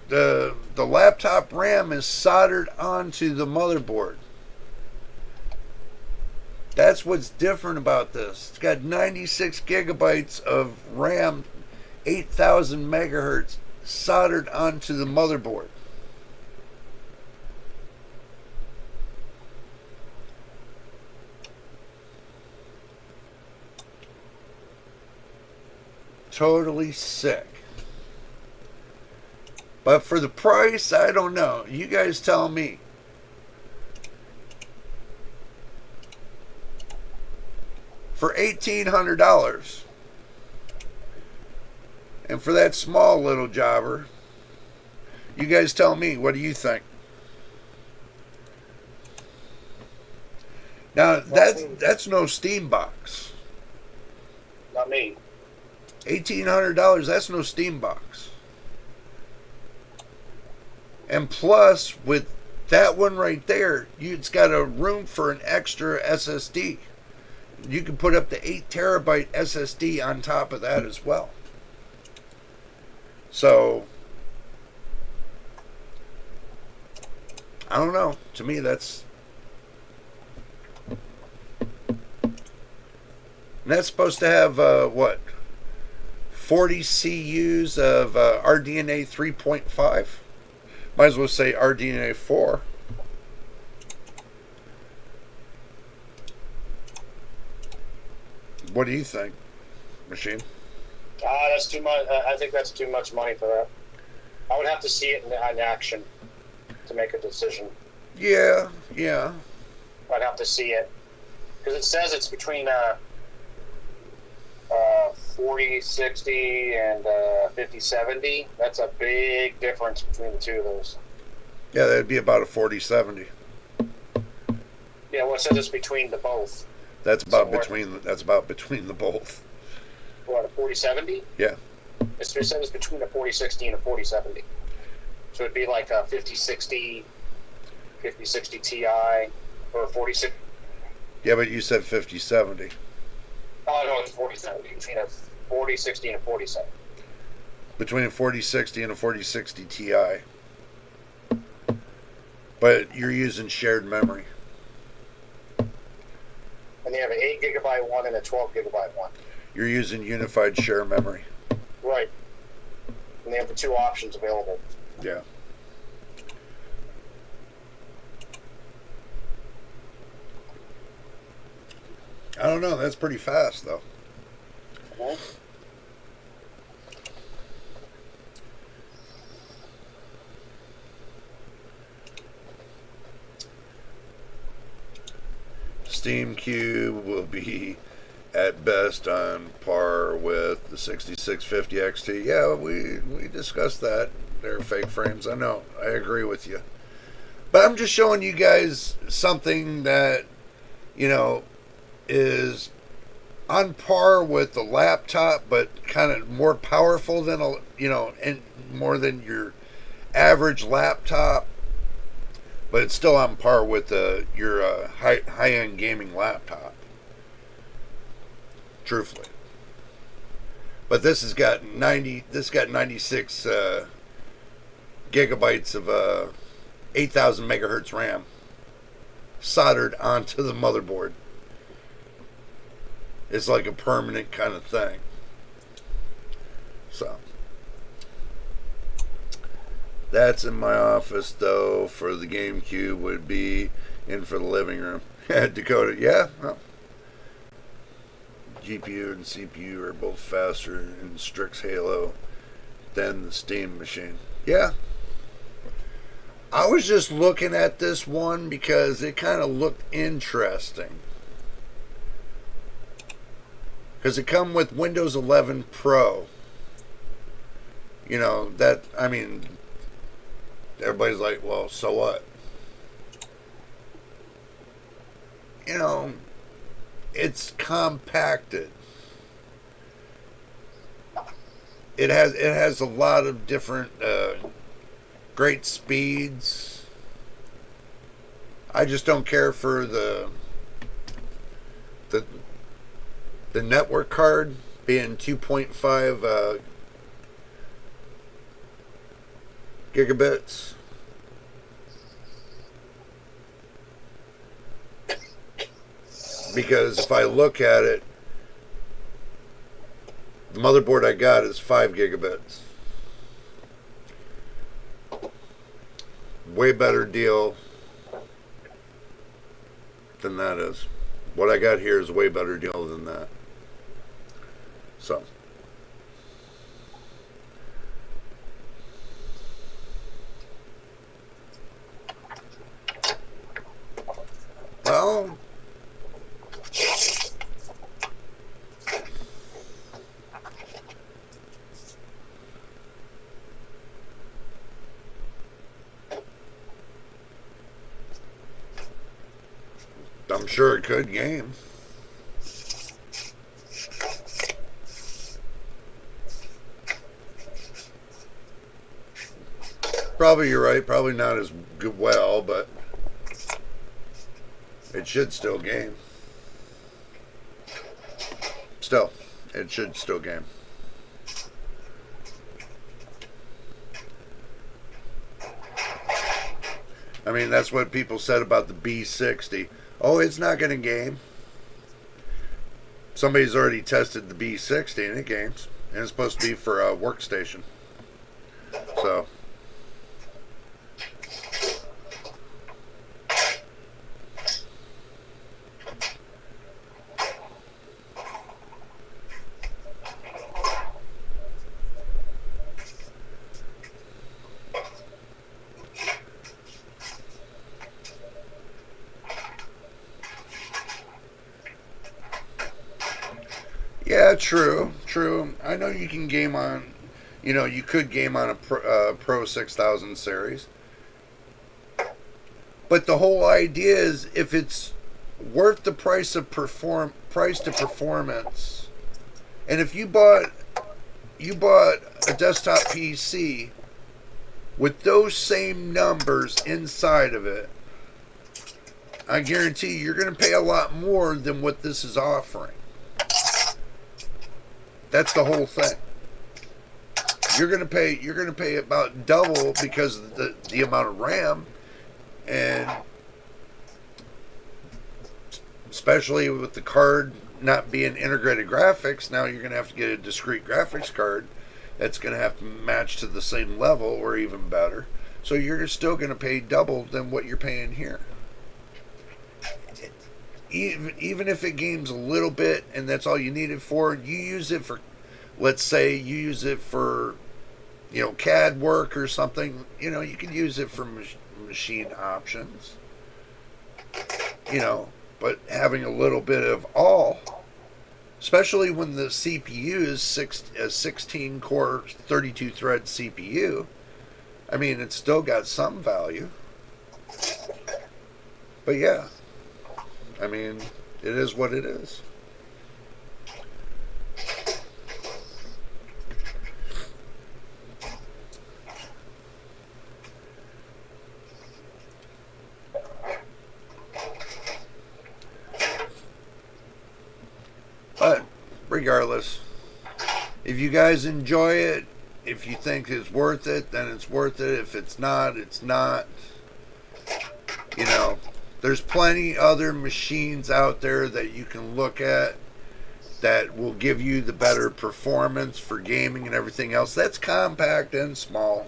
the laptop RAM is soldered onto the motherboard. That's what's different about this. It's got 96 gigabytes of RAM, 8,000 megahertz soldered onto the motherboard. Totally sick. But for the price, I don't know. You guys tell me. For $1,800. And for that small little jobber, you guys tell me, what do you think? Now, that's no Steam box. No, Not me. $1,800. That's no Steam box. And plus, with that one right there, it's got a room for an extra SSD. You can put up to 8 terabyte SSD on top of that as well. So, I don't know. To me, that's supposed to have what? 40 CUs of RDNA 3.5. Might as well say RDNA 4. What do you think, Machine? That's too much. I think that's too much money for that. I would have to see it in action to make a decision. Yeah. I'd have to see it because it says it's between 4060 and 5070. That's a big difference between the two of those. Yeah, that'd be about a 4070. Yeah, well, it says it's between the both. That's about between the both. What, a 4070? Yeah. It says it's between a 4060 and a 4070. So it'd be like a 5060 Ti, or a 4060. Yeah, but you said 5070. Oh, no, it's 4070. Between a 4060 and a 4070. Between a 4060 and a 4060 Ti. But you're using shared memory. And they have an 8 gigabyte one and a 12 gigabyte one. You're using unified share memory. Right. And they have the two options available. Yeah. I don't know. That's pretty fast, though. Mm-hmm. Steam Cube will be at best on par with the 6650 XT. Yeah, we discussed that. They're fake frames. I know. I agree with you. But I'm just showing you guys something that, is on par with the laptop, but kind of more powerful than and more than your average laptop. But it's still on par with your high-end gaming laptop. Truthfully. But this has got 96 gigabytes of 8,000 megahertz RAM soldered onto the motherboard. It's like a permanent kind of thing. So that's in my office, though. For the GameCube, would be in for the living room. Dakota, yeah. Well, GPU and CPU are both faster in Strix Halo than the Steam machine. Yeah. I was just looking at this one because it kind of looked interesting. Because it come with Windows 11 Pro. Everybody's like, well, so what? It's compacted. It has a lot of different great speeds. I just don't care for the network card being 2.5 gigabits. Because if I look at it, the motherboard I got is 5 gigabits. Way better deal than that is. What I got here is a way better deal than that. So. Well, I'm sure it could game. probably you're right. Probably not as good, well, but it should still game. Still, it should still game. I mean, that's what people said about the B60. Oh, it's not going to game. Somebody's already tested the B60 and it games. And it's supposed to be for a workstation. So. Yeah, true. I know you can game on, you could game on a Pro 6000 series. But the whole idea is if it's worth the price to performance, and if you bought a desktop PC with those same numbers inside of it, I guarantee you're going to pay a lot more than what this is offering. That's the whole thing. You're gonna pay about double because of the amount of RAM, and especially with the card not being integrated graphics, now you're gonna have to get a discrete graphics card that's gonna have to match to the same level or even better. So you're still gonna pay double than what you're paying here. Even if it games a little bit and that's all you need it for, you use it for, let's say you use it for, CAD work or something, you can use it for machine options, but having a little bit of all, especially when the CPU is a 16 core, 32 thread CPU, I mean, it's still got some value. But yeah. I mean, it is what it is. But regardless, if you guys enjoy it, if you think it's worth it, then it's worth it. If it's not, it's not. There's plenty other machines out there that you can look at that will give you the better performance for gaming and everything else. That's compact and small.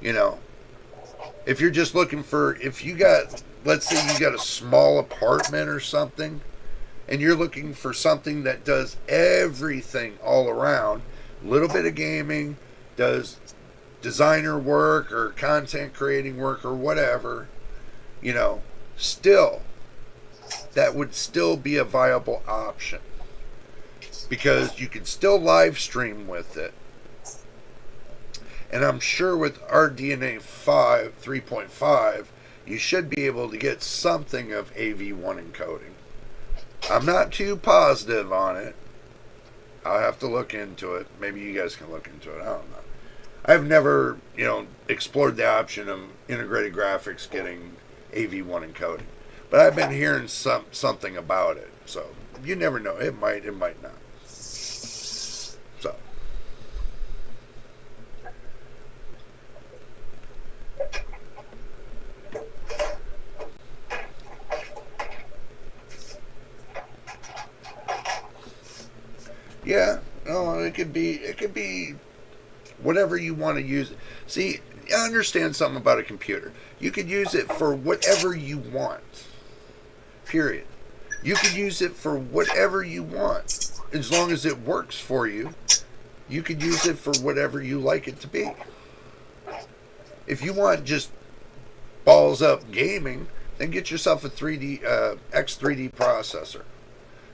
If you're just looking for, if you got, let's say you got a small apartment or something, and you're looking for something that does everything all around, a little bit of gaming, does designer work or content creating work or whatever, still, that would still be a viable option because you can still live stream with it. And I'm sure with RDNA 3.5, you should be able to get something of AV1 encoding. I'm not too positive on it. I'll have to look into it. Maybe you guys can look into it. I don't know. I've never, explored the option of integrated graphics getting AV1 encoding, but I've been hearing something about it, so you never know. It might not. So yeah, no, it could be whatever you want to use it. See, I understand something about a computer. You could use it for whatever you want. Period. You could use it for whatever you want. As long as it works for you, you could use it for whatever you like it to be. If you want just balls up gaming, then get yourself a X3D processor.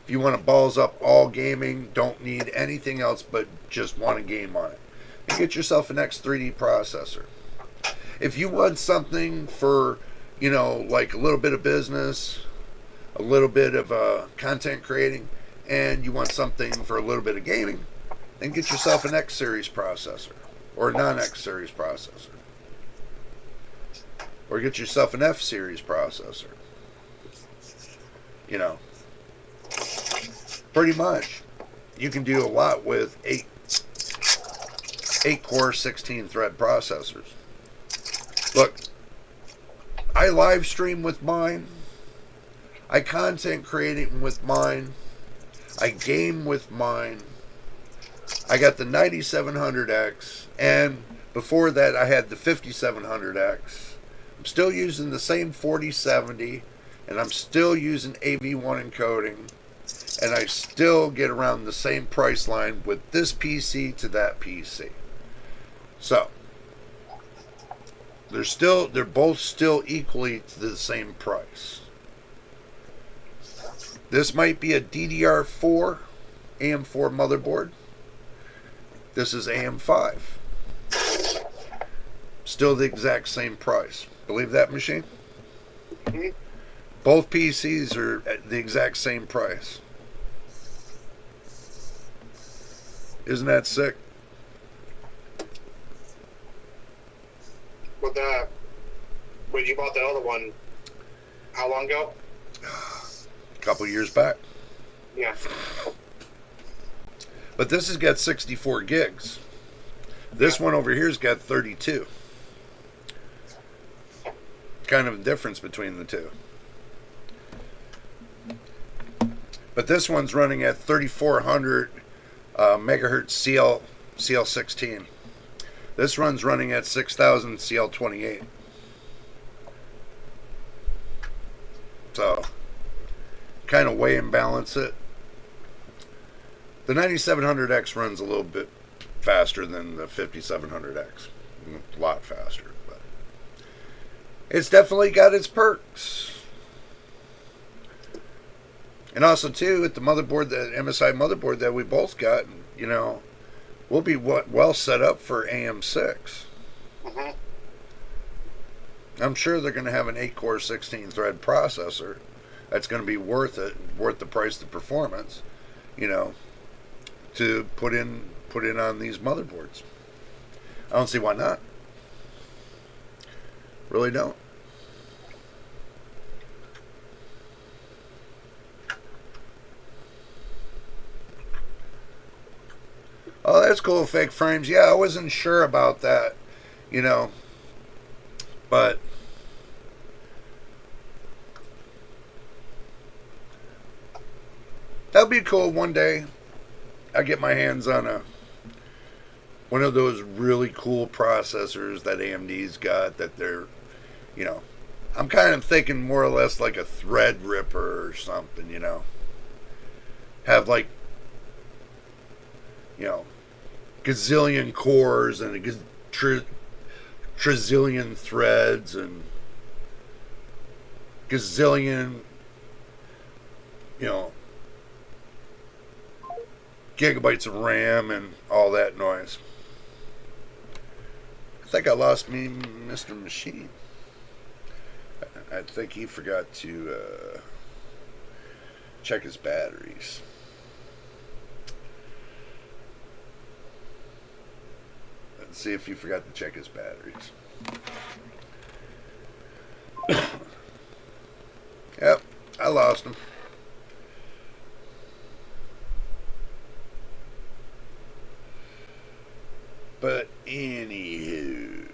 If you want to balls up all gaming, don't need anything else but just want to game on it, and get yourself an X3D processor. If you want something for, like a little bit of business, a little bit of content creating, and you want something for a little bit of gaming, then get yourself an X series processor or a non-X series processor. or get yourself an F series processor. You know, pretty much, you can do a lot with 8-core 16-thread processors. Look, I live stream with mine. I content creating with mine. I game with mine. I got the 9700X, and before that I had the 5700X. I'm still using the same 4070, and I'm still using AV1 encoding, and I still get around the same price line with this PC to that PC. So they're both still equally to the same price. This might be a DDR4 AM4 motherboard. This is AM5. Still the exact same price. Believe that, machine? Mm-hmm. Both PCs are at the exact same price. Isn't that sick? When you bought the other one, how long ago? A couple years back. Yeah. But this has got 64 gigs. This one over here's got 32. Kind of a difference between the two. But this one's running at 3400 megahertz CL16. This one's running at 6000 CL28. So, kind of weigh and balance it. The 9700X runs a little bit faster than the 5700X. A lot faster, but it's definitely got its perks. And also, too, at the motherboard, the MSI motherboard that we both got, you know, we'll be well set up for AM6. Mm-hmm. I'm sure they're going to have an 8-core 16-thread processor that's going to be worth it, worth the price of performance, you know, to put in on these motherboards. I don't see why not. Really don't. Oh, that's cool, fake frames. Yeah, I wasn't sure about that, you know, but that'll be cool one day. I get my hands on one of those really cool processors that AMD's got, that they're, you know, I'm kind of thinking more or less like a Threadripper or something, you know. Have, like, you know, gazillion cores and a trizillion threads and gazillion, you know, gigabytes of RAM and all that noise. I think I lost me Mr. Machine. I think he forgot to check his batteries. Let's see if he forgot to check his batteries. Yep, I lost him. But anywho,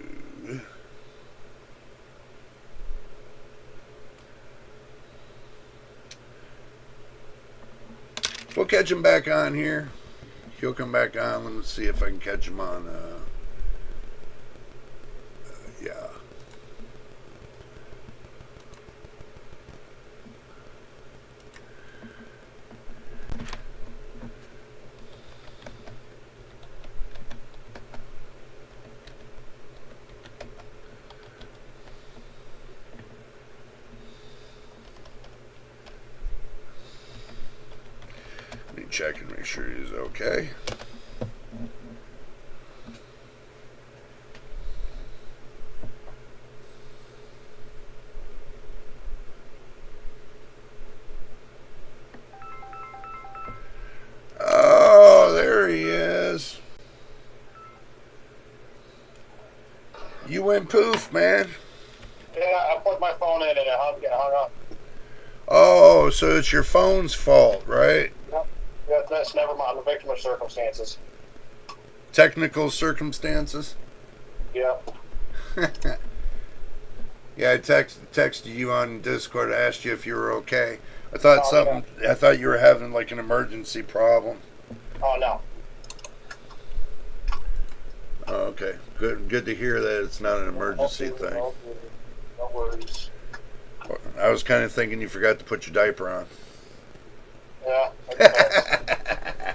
we'll catch him back on here. He'll come back on. Let's see if I can catch him on. Yeah. Let me check and make sure he's okay. Oh, there he is. You went poof, man. Yeah, my phone in and it hung up. Oh, so it's your phone's fault, right? Yep. Yeah, that's never mind. I'm a victim of circumstances. Technical circumstances. Yep. Yeah, I texted you on Discord. I asked you if you were okay. I thought I thought you were having like an emergency problem. Oh no. Oh, okay, good to hear that it's not an emergency thing. No worries. I was kind of thinking you forgot to put your diaper on. Yeah. Okay.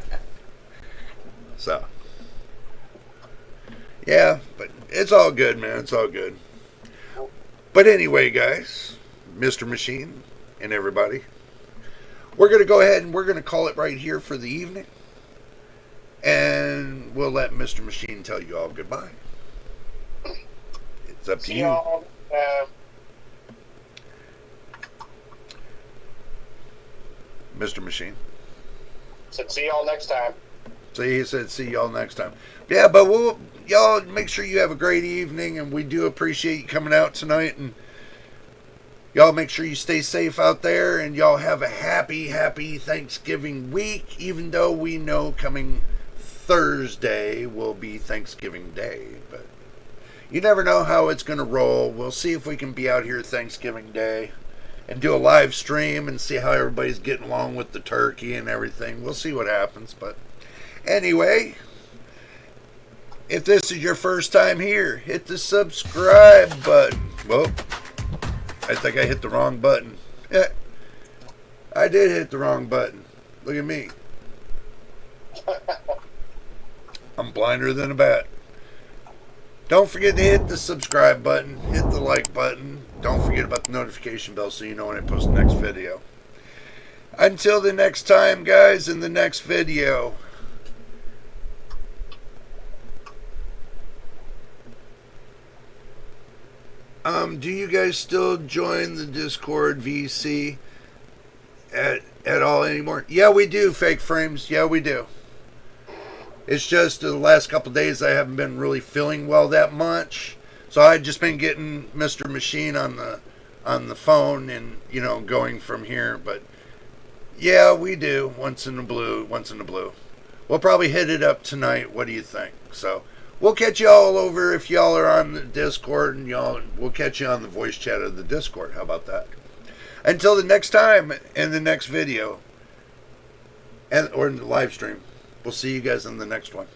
So, yeah, but it's all good, man. It's all good. But anyway, guys, Mr. Machine and everybody, we're going to go ahead and we're going to call it right here for the evening. And we'll let Mr. Machine tell you all goodbye. It's up to See you. y'all. Mr. Machine. Said see y'all next time. So he said, see y'all next time. Yeah, but y'all make sure you have a great evening, and we do appreciate you coming out tonight. And y'all make sure you stay safe out there, and y'all have a happy Thanksgiving week, even though we know coming Thursday will be Thanksgiving Day. But you never know how it's going to roll. We'll see if we can be out here Thanksgiving Day and do a live stream and see how everybody's getting along with the turkey and everything. We'll see what happens, but anyway, if this is your first time here, hit the subscribe button. Whoa, I think I hit the wrong button. Yeah, I did hit the wrong button. Look at me. I'm blinder than a bat. Don't forget to hit the subscribe button, hit the like button. Don't forget about the notification bell so you know when I post the next video. Until the next time, guys, in the next video. Do you guys still join the Discord VC at all anymore? Yeah, we do, Fake Frames. Yeah, we do. It's just the last couple days I haven't been really feeling well that much. So I've just been getting Mr. Machine on the phone and, you know, going from here. But yeah, we do. Once in the blue. We'll probably hit it up tonight. What do you think? So we'll catch y'all over if y'all are on the Discord, and we'll catch you on the voice chat of the Discord. How about that? Until the next time in the next video or in the live stream. We'll see you guys in the next one.